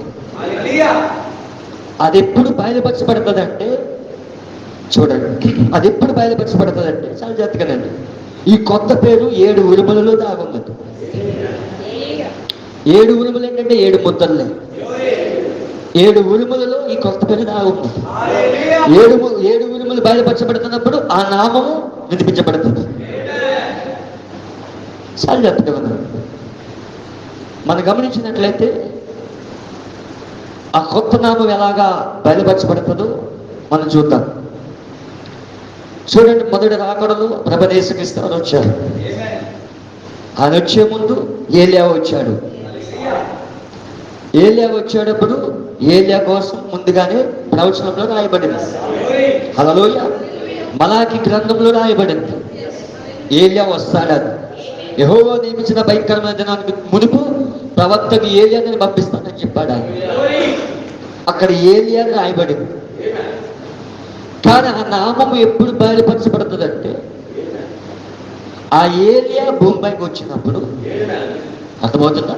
అది ఎప్పుడు బయలుపరచబడుతుంది అంటే, చూడండి, అది ఎప్పుడు బయలుపరచబడుతుంది అంటే చాలా జాగ్రత్తగానండి. ఈ కొత్త పేరు 7 ఉరుములలో దాగున్నది. 7 ఉరుములు ఏంటంటే 7 ముద్దలే. 7 ఉరుములలో ఈ కొత్త పేరు దాగుంది. 7 ఉరుములు బయలుపరచబడుతున్నప్పుడు ఆ నామము వినిపించబడుతుంది. చాలా జాగ్రత్తగా ఉన్నాడు. మనం గమనించినట్లయితే ఆ కొత్త నామం ఎలాగా బయలుపరచబడుతుందో మనం చూద్దాం. చూడండి, మొదటి రాకడలో ప్రభనేసుక్రీస్తు వచ్చారు. ఆయన వచ్చే ముందు ఏలియా వచ్చాడు. ఏలియా వచ్చేటప్పుడు ఏలియా కోసం ముందుగానే ప్రవచనంలో రాయబడింది. హల్లెలూయా. మలాకి గ్రంథంలో రాయబడింది ఏలియా వస్తాడని. యెహోవా నియమించిన భయంకరమైన దినానికి మునుపు ప్రవక్తకి ఏలియాని పంపిస్తానని చెప్పాడు. అక్కడ ఏలియా రాయబడింది. కానీ ఆ నామము ఎప్పుడు బయలుపరచబడుతుందంటే ఆ ఏలియా భూమిపైకి వచ్చినప్పుడు. అర్థమవుతుందా?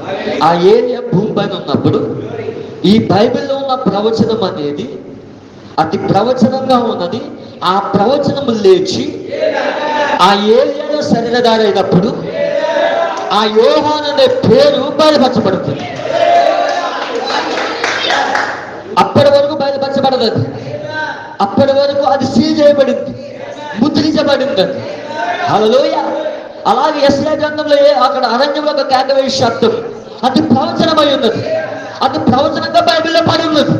ఆ ఏలియా భూమిపైన ఉన్నప్పుడు ఈ బైబిల్లో ఉన్న ప్రవచనం అనేది అతి ప్రవచనంగా ఉన్నది. ఆ ప్రవచనము లేచి ఆ ఏలియాలో శరీరధారైనప్పుడు ఆ యోహాను అనే పేరు బయలుపరచబడుతుంది. అప్పటి వరకు బయలుపరచబడదు. అది అప్పటి వరకు అది సీల్ చేయబడింది, ముద్రించబడింది. హల్లెలూయా. అలాగే యెషయా గ్రంథంలో అక్కడ అరణ్యంలో ఒక కేకవేయ శబ్దం, అది ప్రవచనమై ఉన్నది. అది ప్రవచనంగా బైబిల్లో పడి ఉన్నది.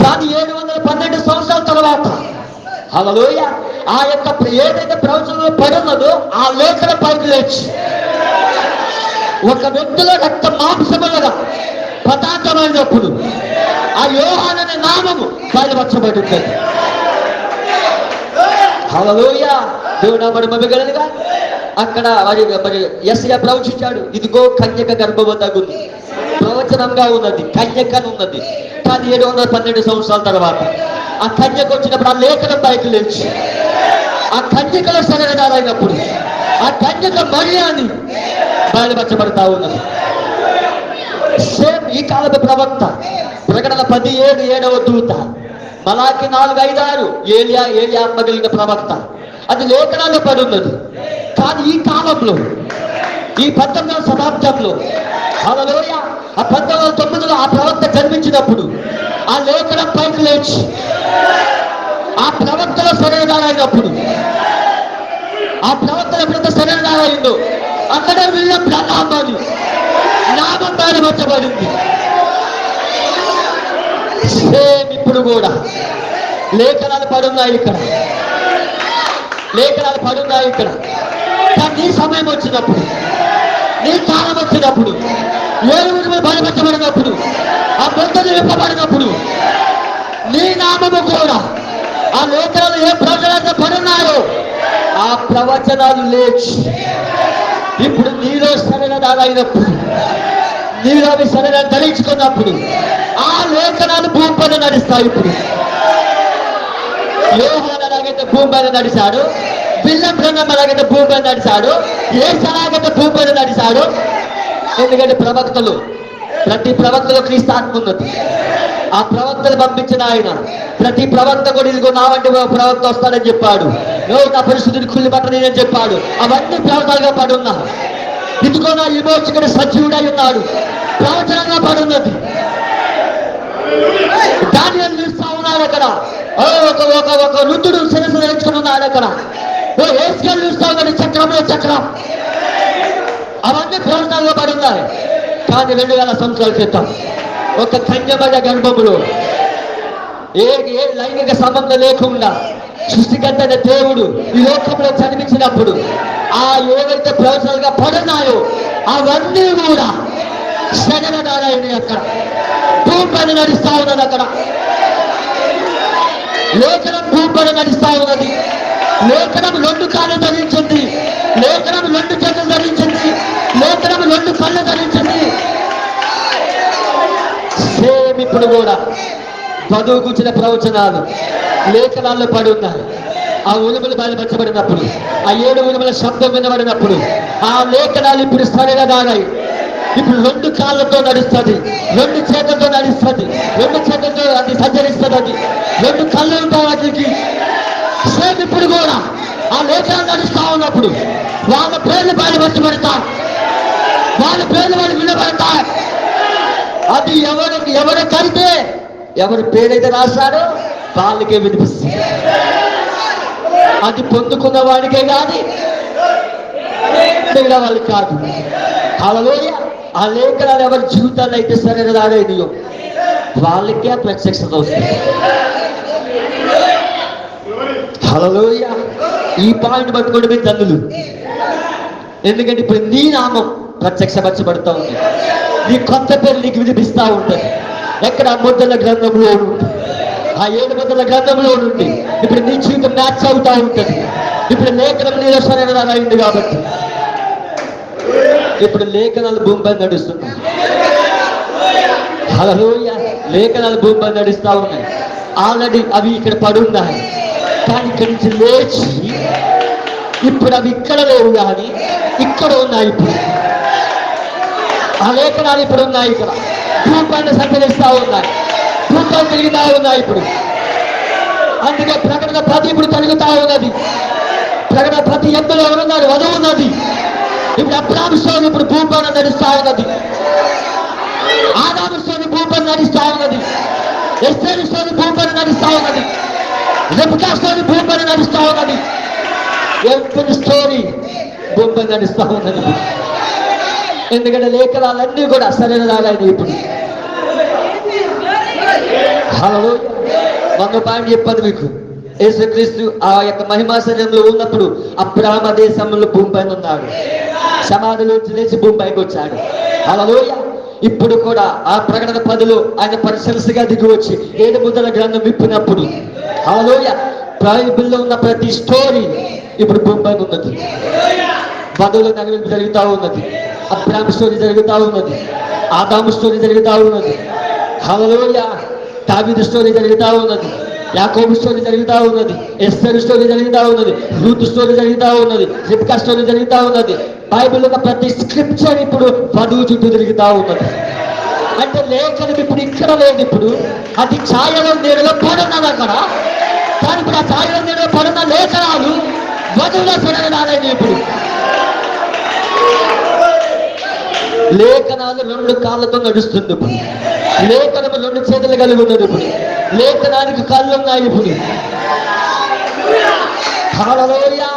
కానీ 712 సంవత్సరాల తర్వాత హల్లెలూయా ఆ యొక్క ఏదైతే ప్రవచనంలో పడి ఉన్నదో ఆ లేఖన పైకి లేచి ఒక వ్యక్తిలో రక్త మాంసములుగా పతాకమైనప్పుడు ఆ యోహాను అనే నామము బయలుపరచబడింది. హల్లెలూయా. దేవుడు మరి మమ్మగలనుగా అక్కడ మరి యెషయా ప్రవచించాడు, ఇదిగో కన్యక గర్భవతగుంది. ప్రవచనంగా ఉన్నది, కన్యకను ఉన్నది. కానీ 712 సంవత్సరాల తర్వాత ఆ కన్యక వచ్చినప్పుడు ఆ లేఖనం పైకి లేచి ఆ కన్యకల శరీరధారైనప్పుడు ఆ కన్యక మరియాని బయలుపరచబడతా ఉన్నది. సేమ్ ఈ కాలపు ప్రవక్త ప్రకటన 17:7 దూత, మలాకి 4:5-6 ఏలియా మిగిలిన ప్రవక్త, అది లేఖనాల్లో పడి ఉన్నది. కానీ ఈ కాలంలో ఈ 19వ శతాబ్దంలో హల్లెలూయా ఆ 1909లో ఆ ప్రవక్త జన్మించినప్పుడు ఆ లేఖనం పైకి లేచి ఆ ప్రవక్తల శరీరధారైనప్పుడు ఆ ప్రవక్తల ఎప్పుడైతే శరీరధారైందో అక్కడ విలియం బ్రన్హామ్ అని నామం బయలుపరచబడింది. సేమ్ ఇప్పుడు కూడా లేఖనాలు పడున్నాయి ఇక్కడ, లేఖనాలు పడున్నాయి ఇక్కడ. కానీ నీ సమయం వచ్చినప్పుడు, నీ కాలం వచ్చినప్పుడు, ఏడుగురు బయలుపరచబడినప్పుడు, ఆ బొంతలు విప్పబడినప్పుడు నీ నామము కూడా ఆ లేఖనాలు ఏ ప్రవచనాలు పడున్నాయో ఆ ప్రవచనాలు లేచి ఇప్పుడు నీలో శరీరధారైనప్పుడు, నీలో అవి శరీరాన్ని ధరించుకున్నప్పుడు ఆ లేఖనాలు భూమిపైన నడుస్తాయి. ఇప్పుడు యోహాను ఎలాగైతే భూమిపైన నడిచాడు, విలియం బ్రన్హామ్ ఎలాగైతే భూమిపైన నడిచాడు, యేసు ఎలాగైతే భూమిపైన నడిచాడు. ఎందుకంటే ప్రతి ప్రవక్తలో క్రీస్తు ఆత్మ ఉన్నది. ఆ ప్రవక్తలు పంపించిన ఆయన ప్రతి ప్రవక్త కూడా ఇదిగో నా వంటి ప్రవక్త వస్తాడని చెప్పాడు. నా పరిశుద్ధుని కుళ్ళి పట్టని చెప్పాడు. అవన్నీ ప్రవచనాలుగా పడున్నా. ఇదిగో నా విమోచకుడు సజీవుడై ఉన్నాడు, ప్రవచనంగా పడున్నది. దానియేలు చూస్తా ఉన్నాడు అక్కడ. ఒక వృద్ధుడు శిరస్సు ధరించుకుని ఉన్నాడు అక్కడ. యేసుకేలు చూస్తా ఉన్నాడు, చక్రంలో చక్రం. అవన్నీ ప్రవచనాలుగా పడున్నాయి. కానీ 2000 సంవత్సరాల క్రితం ఒక కన్యమయ గర్భములో ఏ ఏ లైంగిక సంబంధం లేకుండా సృష్టికర్త అయిన దేవుడు ఈ లోకంలో జన్మించినప్పుడు ఆ ఏవైతే ప్రవచనాలుగా పడున్నాయో అవన్నీ కూడా శరీరధారాయని అక్కడ భూమిపైన నడుస్తా ఉన్నది. అక్కడ లేఖనం భూమిపైన నడుస్తా ఉన్నది. లేఖనం 2 కాళ్ళు ధరించింది, లేఖనం 2 చేతులు ధరించింది, లేఖనం 2 కళ్ళు ధరించింది. సేమ్ ఇప్పుడు కూడా వధువు కూర్చిన ప్రవచనాలు లేఖనాల్లో పడి ఉన్నాయి. ఆ ఉరుములు బయలుపరచబడినప్పుడు, ఆ 7 ఉరుముల శబ్దం వినబడినప్పుడు ఆ లేఖనాలు ఇప్పుడు సరిగదాగాయి. ఇప్పుడు 2 కాళ్ళతో నడుస్తుంది, 2 చేతులతో నడుస్తుంది, 2 చేతులతో అది సంచరిస్తుంది, అది 2 కళ్ళు ఉంటాయి వాటికి. సేమ్ ఇప్పుడు కూడా ఆ లేఖనాలు నడుస్తా ఉన్నప్పుడు వాళ్ళ పేర్లు బయలుపరచబడతాయి, వాళ్ళ పేర్లు వాళ్ళు వినబడతాయి. అది ఎవరికైతే ఎవరి పేరైతే రాశాడో వాళ్ళకే వినిపిస్తుంది. అది పొందుకున్న వాడికే కాదు, మిగిలిన వాళ్ళకి కాదు. హల్లెలూయా. ఆ లేఖనాలు ఎవరి జీవితాల్లో అయితే సరైనదారైనయో వాళ్ళకే ప్రత్యక్షత వస్తుంది. హల్లెలూయా. ఈ పాయింట్ పట్టుకోండి మీ తండ్రులు. ఎందుకంటే ఇప్పుడు నీ నామం ప్రత్యక్షపరచబడతా ఉంది, నీ కొత్త పేరు నీకు వినిపిస్తా ఉంటుంది. ఎక్కడ ముద్దల గ్రంథంలో ఉంటుంది, ఆ 7 ముద్దల గ్రంథంలో నుండి ఇప్పుడు నీ జీవితం మ్యాచ్ అవుతా ఉంటుంది. ఇప్పుడు లేఖనం నీలో సరైనది కాబట్టి ఇప్పుడు లేఖనాలు భూమిపై నడుస్తున్నాయి. హల్లెలూయా. లేఖనాలు భూమిపై నడుస్తా ఉన్నాయి. ఆల్రెడీ అవి ఇక్కడ పడున్నాయి, కానీ ఇక్కడి నుంచి లేచి ఇప్పుడు అవి ఇక్కడ లేవు కానీ ఇక్కడ ఉన్నాయి. ఇప్పుడు ఆ లేఖనాలు ఇప్పుడు ఉన్నాయి, ఇక్కడ భూమిపైన సంచరిస్తా ఉన్నాయి, భూమిపై తిరుగుతా ఉన్నాయి. ఇప్పుడు అందుకే ప్రకటన 10 ఇప్పుడు తిరుగుతా ఉన్నది. ప్రకటన 10 ఎందులో ఎవరున్నారు? వధువు ఉన్నది. ఇప్పుడు అబ్రాహాము స్టోరీ ఇప్పుడు భూమిపైన నడుస్తా ఉన్నది, ఆదాము స్టోరీ భూమిపైన నడుస్తా ఉన్నది, ఎస్తేరు స్టోరీ భూమిపైన నడుస్తా ఉన్నది, రెబెకా స్టోరీ భూమిపైన నడుస్తా ఉన్నది, ఎవ్రీ స్టోరీ భూమిపైన నడుస్తా ఉన్నది. ఎందుకంటే లేఖనాలన్నీ కూడా సరైనదాలైనవి. ఇప్పుడు హల్లెలూయా. 100 పాయింట్ చెప్పాను మీకు. యేసుక్రీస్తు ఆ యొక్క మహిమా శరీరంలో ఉన్నప్పుడు అబ్రాహాము దేశంలో భూమిపైన ఉన్నాడు, సమాధిలో లేచి భూమిపైకి వచ్చాడు. హల్లెలూయా. ఇప్పుడు కూడా ఆ ప్రకటన 10లో ఆయన పరిశీలసగా దిగి వచ్చి 7 ముద్దల గ్రంథం విప్పినప్పుడు హల్లెలూయా బైబిల్లో ఉన్న ప్రతి స్టోరీ ఇప్పుడు భూమిపైన ఉన్నది. వధువుల నగరం జరుగుతూ ఉన్నది, అబ్రాహాము స్టోరీ జరుగుతూ ఉన్నది, ఆదాము స్టోరీ జరుగుతూ ఉన్నది. హల్లెలూయా. దావీదు స్టోరీ జరుగుతూ ఉన్నది, యాకోబు స్టోరీ జరుగుతూ ఉన్నది, ఎస్తేరు స్టోరీ జరుగుతూ ఉన్నది, రూతు స్టోరీ జరుగుతూ ఉన్నది, రెబెకా స్టోరీ జరుగుతూ ఉన్నది. బైబిల్లో ఉన్న ప్రతి స్క్రిప్చర్ ఇప్పుడు వధువు చుట్టూ తిరుగుతూ ఉన్నది. అంటే లేఖనం ఇప్పుడు ఇక్కడ లేదు, ఇప్పుడు అది ఛాయలో నీడలో పడున్నది అక్కడ. కానీ ఇప్పుడు ఆ ఛాయలో నీడలో పడున్న లేఖనాలు వధువులో సరైనది. ఇప్పుడు లేఖనాలు 2 కాళ్ళతో నడుస్తుంది. ఇప్పుడు లేఖనము 2 చేతులు కలిగి ఉన్నది. ఇప్పుడు లేఖనానికి కళ్ళు ఉన్నాయి. ఇప్పుడు హల్లెలూయా.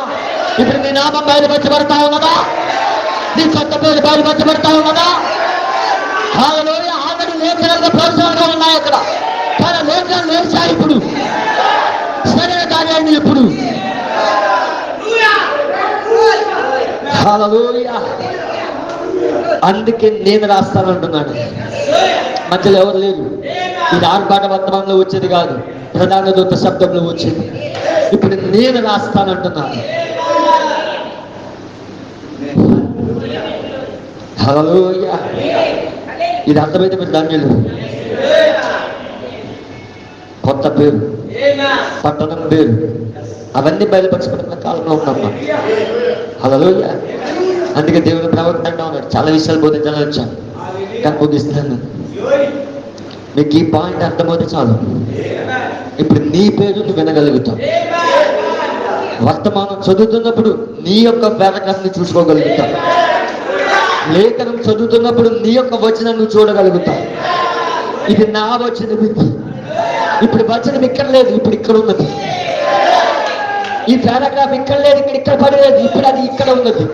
ఇప్పుడు నీ నామం బయలుపరచబడతా ఉన్నదా? నీ కొత్త పేరు బయలుపరచబడతా ఉన్నదా? హల్లెలూయా. ఆల్రెడీ లేఖనాలుగా ప్రవచనాలుగా ఉన్నాయి అక్కడ, కానీ లేఖనాలు లేచాయి. ఇప్పుడు సరైన కార్యాన్ని ఇప్పుడు హల్లెలూయా. అందుకే నేను రాస్తానంటున్నాను. మధ్యలో ఎవరు లేరు. ఇది ఆర్భాట వర్తమానంలో వచ్చేది కాదు, ప్రధాన దూత శబ్దంలో వచ్చేది. ఇప్పుడు నేను రాస్తానంటున్నాను. హల్లెలూయా. ఇది అర్థమైతే మీరు ధన్యులు. కొత్త పేరు, పట్టణం పేరు, అవన్నీ బయలుపరచబడిన కాలంలో ఉన్నాం. హల్లెలూయా. అందుకే దేవుని ప్రవక్త అంటా ఉన్నాడు, చాలా విషయాలు బోధించాలని వచ్చాను కానీ ముగిస్తున్నాను. మీకు ఈ పాయింట్ అర్థమవుతే చాలు. ఇప్పుడు నీ పేరు నువ్వు వినగలుగుతావు. వర్తమానం చదువుతున్నప్పుడు నీ యొక్క పారాగ్రాఫ్ని చూసుకోగలుగుతావు. లేఖనం చదువుతున్నప్పుడు నీ యొక్క వచనం నువ్వు చూడగలుగుతావు. ఇది నా వచనం. ఇప్పుడు వచనం ఇక్కడ లేదు, ఇప్పుడు ఇక్కడ ఉన్నది. ఈ పారాగ్రాఫ్ ఇక్కడ లేదు, ఇక్కడ పడలేదు, ఇప్పుడు అది ఇక్కడ ఉన్నది.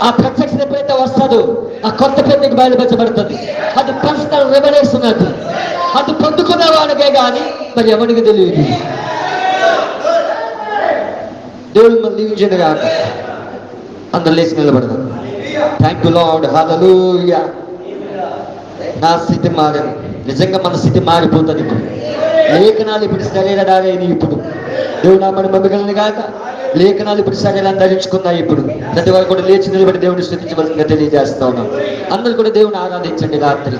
ఆ ప్రత్యక్షత ఎప్పుడైతే వస్తుందో ఆ కొత్త పేరు నీకు బయలుపరచబడుతుంది. అది పర్సనల్ రెవల్యూషన్. అది అది పొందుకున్న వాడికే కానీ మరి ఎవరికి తెలియదు. దేవుడు మళ్ళీ దీవించండి కాక. అందరు లేచి నిలబడదాం. థ్యాంక్ యూ లార్డ్, హల్లెలూయా. నా స్థితి మారింది. నిజంగా మన స్థితి మారిపోతుంది ఇప్పుడు. లేఖనాలు ఇప్పుడు శరీరధారైనవి. ఇప్పుడు దేవుడు నామని మమ్మగలని కాక లేఖనాలు ఇప్పుడు శరీరాన్ని ధరించుకున్నాయి. ఇప్పుడు ప్రతి వారు కూడా లేచి నిలబడి దేవుడిని స్తుతించవలసిందిగా తెలియజేస్తా ఉన్నాం. అందరూ కూడా దేవుని ఆరాధించండి రాత్రి.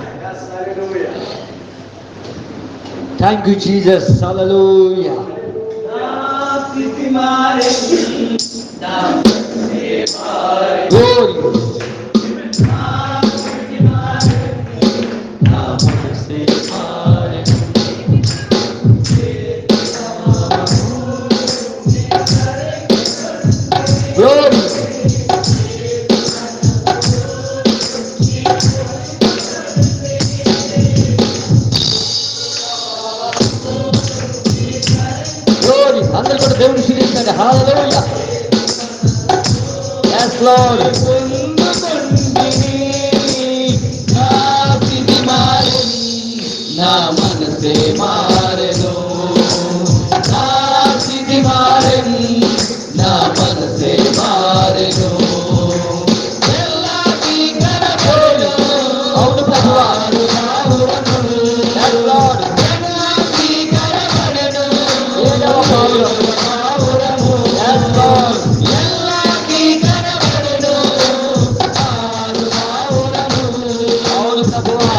Thank you Jesus, hallelujah. Glory. Glory. Glory. అందరూ కూడా దేవుని స్తుతించండి. హల్లెలూయా. Yes Lord. నా మనసే మారెను, నా స్థితి మారెను, నా మనసే మారెను. ఎల్లాకి కనబడెను, అవును ప్రభువా. Yes Lord. ఎల్లాకి కనబడెను, ఏడవ పావురం. Yes Lord. ఎల్లాకి కనబడెను, అవును ప్రభువా.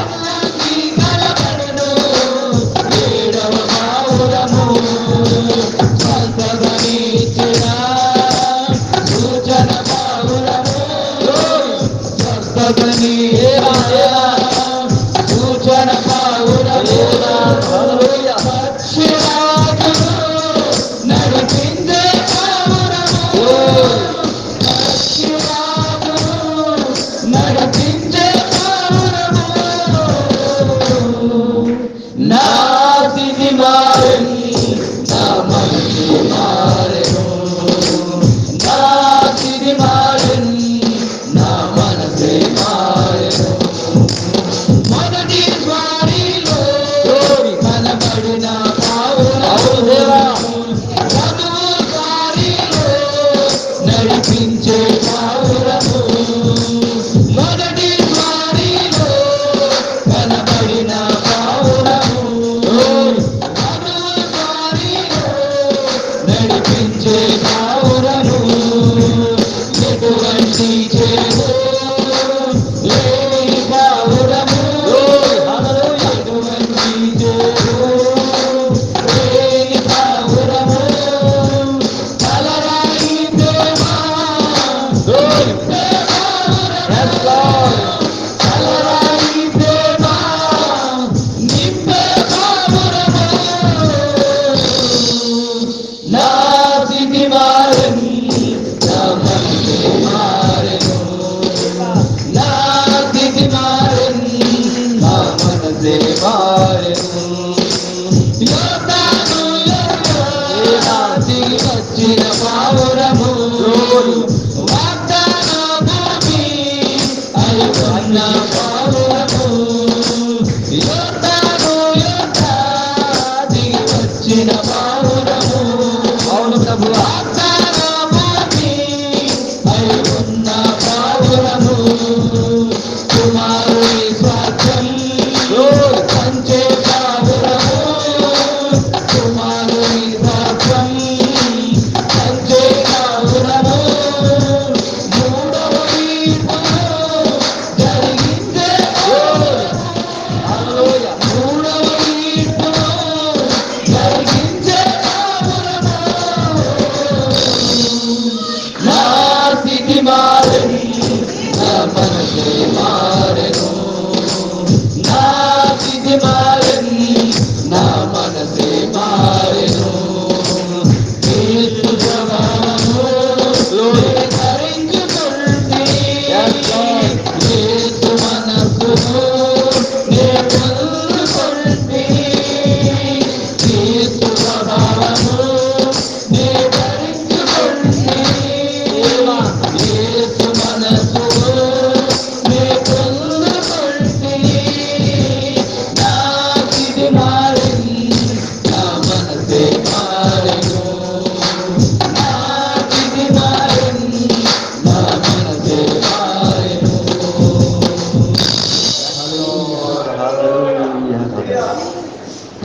సూచన పావురము నడిపించే పావురము, నడిపించే పావురము. నా స్థితి మారెను, నా మనసు మారెను, నా స్థితి మారెను, నా మనసే మారెను. మొదటి స్వారీలో కనబడిన పావురము, చదువు స్వారీలో నడిపించే పావురము. మొదటి స్వారీలో కనబడిన పావురము, చదువు స్వారీలో నడిపించే పావురము. ఎటువంటి చేదు లేని పావురము, ఎటువంటి చేదు లేని పావురము. తలరాయి ప్రేమ నింపే పావురము, తలరాయి ప్రేమ నింపే పావురము. నా స్థితి మారెను, నా మనసే మారెను, నా స్థితి మారెను, నా మనసే మారెను. యోర్దాను దిగి వచ్చిన పావురము, వాగ్దాన భూమి అయిన పావురము. యోర్దాను దిగి వచ్చిన పావురము, అవును ప్రభువా. వాగ్దాన భూమి అయి ఉన్న పావురము. కుమారుని స్వార్థం పంచే పావురము, కుమారుని స్వార్థం పంచే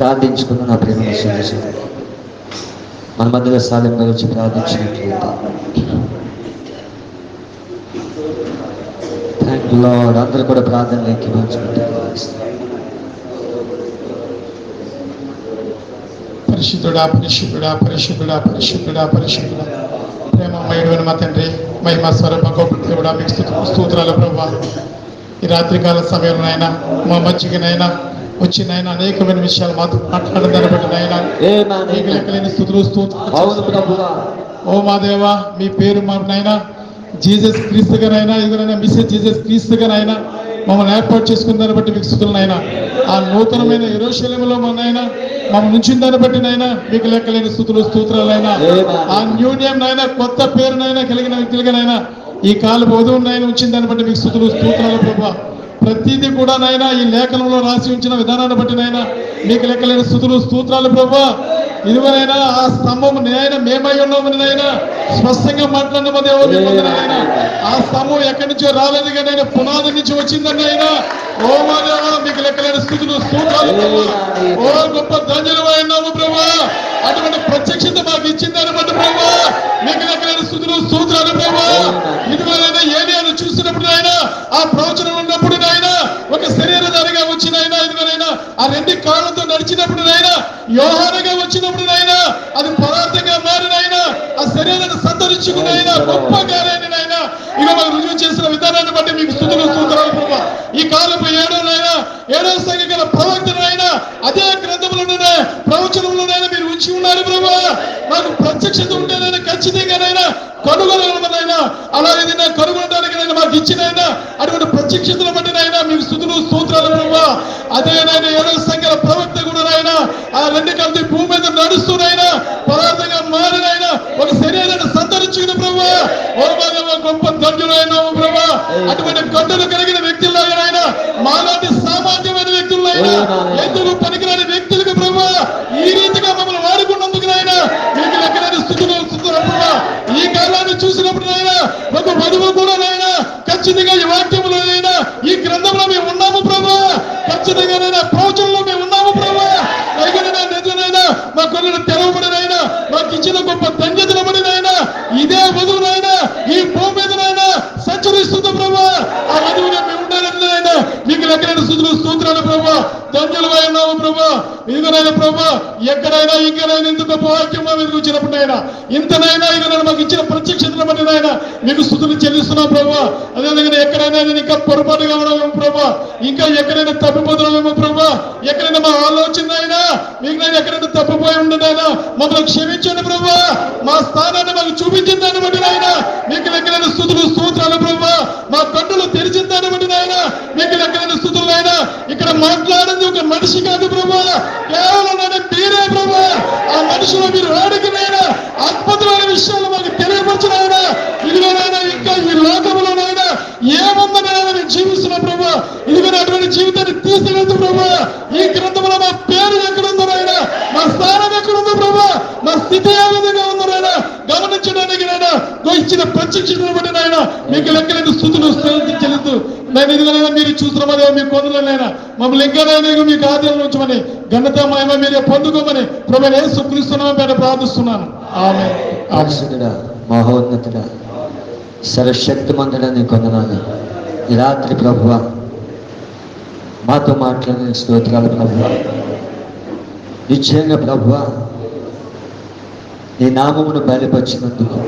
ప్రార్థించుకున్న నా ప్రేమ మన మధ్యలో సాధ్యంగా వచ్చి ప్రార్థించినట్లయితే థ్యాంక్ యూ లార్డ్. అందరూ కూడా ప్రార్థనలు ఎక్కించుకుంటారు. పరిశుద్ధుడా పరిశుద్ధుడా పరిశుద్ధుడా పరిశుద్ధుడా పరిశుద్ధుడా ప్రేమమయుడైన మా తండ్రి, మహిమ స్వరూప గొప్ప దేవుడా, మీకు స్తోత్రాలు ప్రభువా. ఈ రాత్రికాల సమయంలోనైనా మా మధ్యకనైనా వచ్చినైనా అనేకమైన విషయాలు మాతో మాట్లాడదాన్ని బట్టి నైనా మీకు లెక్కలేని స్తుతులు స్తోత్రాలు. ఓ మా దేవా, మీ పేరు మానైనా జీసస్ క్రీస్తుగానైనా ఇదిగోనైనా మిస్సెస్ జీసస్ క్రీస్తుగానైనా మమ్మల్ని ఏర్పాటు చేసుకున్న దాన్ని బట్టి మీకు స్తుతులనైనా. ఆ నూతనమైన యెరూషలేములో మనైనా మమ్మల్ని ఉంచిన దాన్ని బట్టి నైనా మీకు లెక్కలేని స్తుతులు స్తోత్రాలైనా. ఆ న్యూ నేమ్ నైనా కొత్త పేరునైనా కలిగిన వ్యక్తులుగానైనా ఈ కాలపు వధువునైనా ఉంచిన దాన్ని బట్టి మీకు స్తుతులు స్తోత్రాలు ప్రభువా. ప్రతిదీ కూడా నైనా ఈ లేఖనంలో రాసి ఉంచిన విధానాన్ని బట్టి నైనా మీకు లెక్కలేని స్తుతులు స్తోత్రాలు ప్రభువా. ఇదివరైనా ఆ స్తంభం నేనైనా మేమై ఉన్నామని నైనా స్పష్టంగా మాట్లాడిన దేవునైనా ఆ స్తంభం ఎక్కడి నుంచో రాలేదు కానీ పునాది నుంచి వచ్చిందని అయినా ఓ మా దేవా మీకు లెక్కలేని స్థుతులు స్తోత్రాలు ప్రభువా. ఓ గొప్ప ధన్యులు అయినాము ప్రభువా. అటువంటి ప్రత్యక్షత మాకు ఇచ్చిందని బట్టి ప్రభువా మీకు లెక్కలేని స్థుతులు స్తోత్రాలు ప్రభువా. ఇదివరైనా ఏలియాను చూసినప్పుడు అయినా ఆ ప్రవచనం ఉన్నప్పుడు అయినా ఒక శరీరధారిగా వచ్చినైనా ఇదివరైనా ఆ రెండు కాళ్ళతో నడిచినప్పుడు అయినా యోహానుగా వచ్చినప్పుడు అయినా అది పదార్థంగా మారినైనా ఆ శరీరాన్ని సంతరించుకునైనా గొప్ప కార్యాన్ని ఇక మాకు రుజువు చేసిన విధానాన్ని బట్టి మీకు స్తుతులు స్తోత్రాలు ప్రభువా. ఈ కాలపు ఏడో సంఖ్య గల ప్రవక్తనైనా అదే గ్రంథంలోనే ప్రవచనంలోనైనా మీరు ఉంచి ఉన్నారు ప్రభువా. నాకు ప్రత్యక్షత ఉంటేనైనా ఖచ్చితంగానైనా కనుగొనగలనైనా అలాగే కనుగొనడానికి నైనా మాకు ఇచ్చినైనా అటువంటి ప్రత్యక్షతను బట్టినైనా మీకు స్తుతులు స్తోత్రాలు ప్రభువా. అదేనైనా ఏడో సంఖ్యల ప్రవక్త కూడా నైనా ఆ రెండు కలిసి భూమి మీద నడుస్తూనైనా పదార్థంగా మారినైనా ఒక శరీరాన్ని సంతరించుకున్న ప్రభువా. ఓ గొప్ప ధన్యులైనాము ప్రభువా. అటువంటి గడ్డలు కలిగిన వ్యక్తులైనా మాలాంటి సామాన్యమైన వ్యక్తులైనా ఎందుకు పనికిరాని వ్యక్తులకు ప్రభువా ఈ రీతిగా మమ్మల్ని వాడుకున్నందుకునైనా మీకు లెక్కలేని స్థుతులు ప్రభువా. ఈ కాలాన్ని చూసినప్పుడునైనా ఒక వధువు కూడా నైనా ఖచ్చితంగా ఈ వాక్యంలోనైనా ఈ గ్రంథంలో మేము ఉన్నాము ప్రభువా. ఖచ్చితంగానైనా ప్రవచనంలో మేము ఉన్నాము ప్రభువా. అయినా నిజమైనా మా కొలను తెరవబడినైనా మాకు ఇచ్చిన గొప్ప ధన్యతను బడినైనా ఇదే వధువునైనా ఈ భూమి మీదనైనా సంచరిస్తుంది ప్రభువా. ఆ వధువుగా మేము ఉండాలైనా మీకు లెక్కలేని స్థుతులు స్తోత్రాలు ప్రభువా. ధన్యులు అయినాము ప్రభువా. ఇదిగోనైనా ప్రభువా ఎక్కడైనా ఇంకనైనా ఇంత గొప్ప వాక్యం మా మీదకి వచ్చినప్పుడైనా ఇంతనైనా ఇక మాకు ఇచ్చిన ప్రత్యక్షతను బట్టినైనా మీకు స్థుతులు చెల్లిస్తున్నాం ప్రభువా. అదేవిధంగా ఎక్కడైనా ఇంకా పొరపాటుగా ఉన్నాము ప్రభువా, ఇంకా ఎక్కడైనా తప్పిపోతున్నామేమో ప్రభువా, ఎక్కడైనా మా ఆలోచన అయినా మీకు నేను ఎక్కడైనా తప్పిపోయి ఉండనైనా మమ్మల్ని క్షమించండి ప్రభువా. మా స్థానాన్ని మాకు చూపించిన దాన్ని బట్టినైనా మీకు లెక్కలేని స్థుతులు స్తోత్రాలు ప్రభువా. మా కన్నులు తెరిచిన దాన్ని బట్టినైనా మీకు లెక్కలేని స్థుతులైనా. ఇక్కడ మాట్లాడింది ఒక మనిషి కాదు ప్రభువా, కేవలం మీరే ప్రభువా. ఆ మనిషిలో మీరు వాడికినైనా అద్భుతమైన విషయాలు మాకు తెలియపరచినైనా ఇదిగోనైనా ఇంకా ఈ లోకంలోనైనా ఏముందనైనా మేము జీవిస్తున్నాం ప్రభువా. ఇదిగో అటువంటి జీవితాన్ని తీసుకెళ్తూ ప్రభువా ఈ గ్రంథంలో మా పేరు ఎక్కడుందోనైనా మా స్థానం ఎక్కడుందో ప్రభువా మా స్థితి ఏ విధంగా ఉందోనైనా గమనించడానికి నైనా ఇచ్చిన ప్రత్యక్షతను బట్టి నైనా మీకు లెక్కలేని స్థుతులు చెల్లుతూ నేను ఇదిగోనైనా మీరు చూస్తున్నామని మీ కొందరైనా మమ్మల్ని ఇంకానైనా మీకు ఆధీనంలో ఉంచమని ఘనత మహిమ మీరే పొందుకోమని ప్రభువైన యేసు క్రీస్తునామమున పేర ప్రార్థిస్తున్నాను. ఆమేన్. పరిశుద్ధుడా, మహోన్నతుడా, సర్వశక్తిమంతుడా నీకు వందనాలు. ఈ రాత్రి ప్రభువా మాతో మాట్లాడిన స్తోత్రాలు ప్రభువా. నిశ్చయంగా ప్రభువా నీ నామమును బయలుపరిచినందుకు,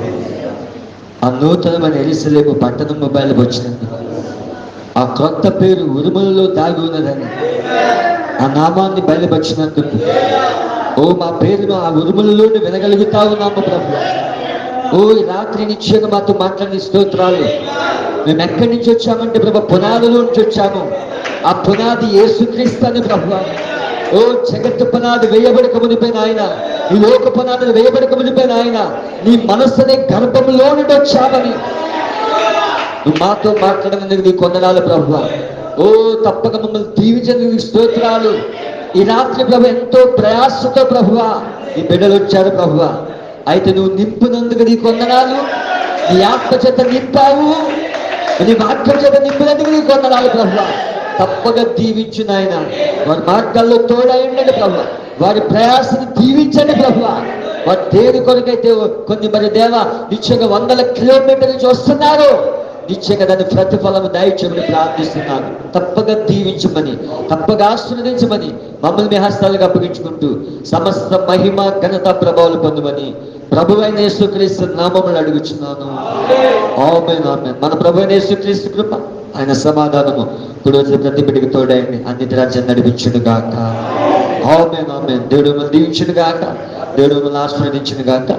ఆ నూతనమైన యెరూషలేము పట్టణము బయలుపరిచినందుకు, ఆ క్రొత్త పేరు ఉరుములలో దాగి ఉన్నదని ఆ నామాన్ని బయలుపరిచినందుకు, ఓ మా పేరును ఆ ఉరుములలోని వినగలుగుతా ఉన్నాము ప్రభువా. ఓ ఈ రాత్రి నిశ్చయంగా మాతో మాట్లాడిన స్తోత్రాలు. మేము ఎక్కడి నుంచి వచ్చామంటే ప్రభు పునాదులో నుంచి వచ్చాము. ఆ పునాది యేసుక్రీస్తు అని ప్రభువా. ఓ జగత్తు పునాది వేయబడక మునిపోయిన ఆయన, ఈ లోక పునాదులు వేయబడక మునిపోయిన ఆయన నీ మనస్సునే గర్భంలో నుండి వచ్చామని నువ్వు మాతో మాట్లాడినందుకు నీ కొందనాలు ప్రభువా. ఓ తప్పక మమ్మల్ని దీవించేందుకు స్తోత్రాలు. ఈ రాత్రి ప్రభు ఎంతో ప్రయాసతో ప్రభువా ఈ బిడ్డలు వచ్చారు ప్రభువా. అయితే నువ్వు నింపునందుకు నీ కొందనాలు. నీ ఆత్మ చేత నింపావు, నీ వాక్యం చేత నింపినందుకు నీ కొందనాలు ప్రభువా. తప్పక దీవించు నాయన. వారి మార్గాల్లో తోడై ఉండండి ప్రభువా. వారి ప్రయాసను దీవించండి ప్రభువా. వారు దేని కొరకైతే కొన్ని మరి దేవ నిత్యంగా 100 కిలోమీటర్ల నుంచి వస్తున్నారు, నిత్యంగా దాని ప్రతిఫలం దయచేయమని ప్రార్థిస్తున్నాను. తప్పగా దీవించమని, తప్పగా ఆశీర్వదించమని మమ్మల్ని మీ హస్తాలకు అప్పగించుకుంటూ సమస్త మహిమ ఘనత ప్రభావాలు పొందమని ప్రభువైన యేసుక్రీస్తు నామములు అడుగుచున్నాను. ఆమేన్ ఆమేన్. మన ప్రభువైన యేసుక్రీస్తు కృప, ఆయన సమాధానము ఇప్పుడు వచ్చే ప్రతి బిడ్డకి తోడైంది అన్నిటి రాజ్యం నడిపించును గాక. ఆమేన్ ఆమేన్. దేవుడు మిమ్మల్ని దీవించును గాక, దేవుడు మిమ్మల్ని ఆశీర్వదించును గాక.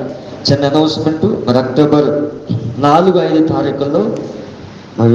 చిన్న అనౌన్స్మెంట్, మరి అక్టోబర్ 4, 5 తారీఖుల్లో మరి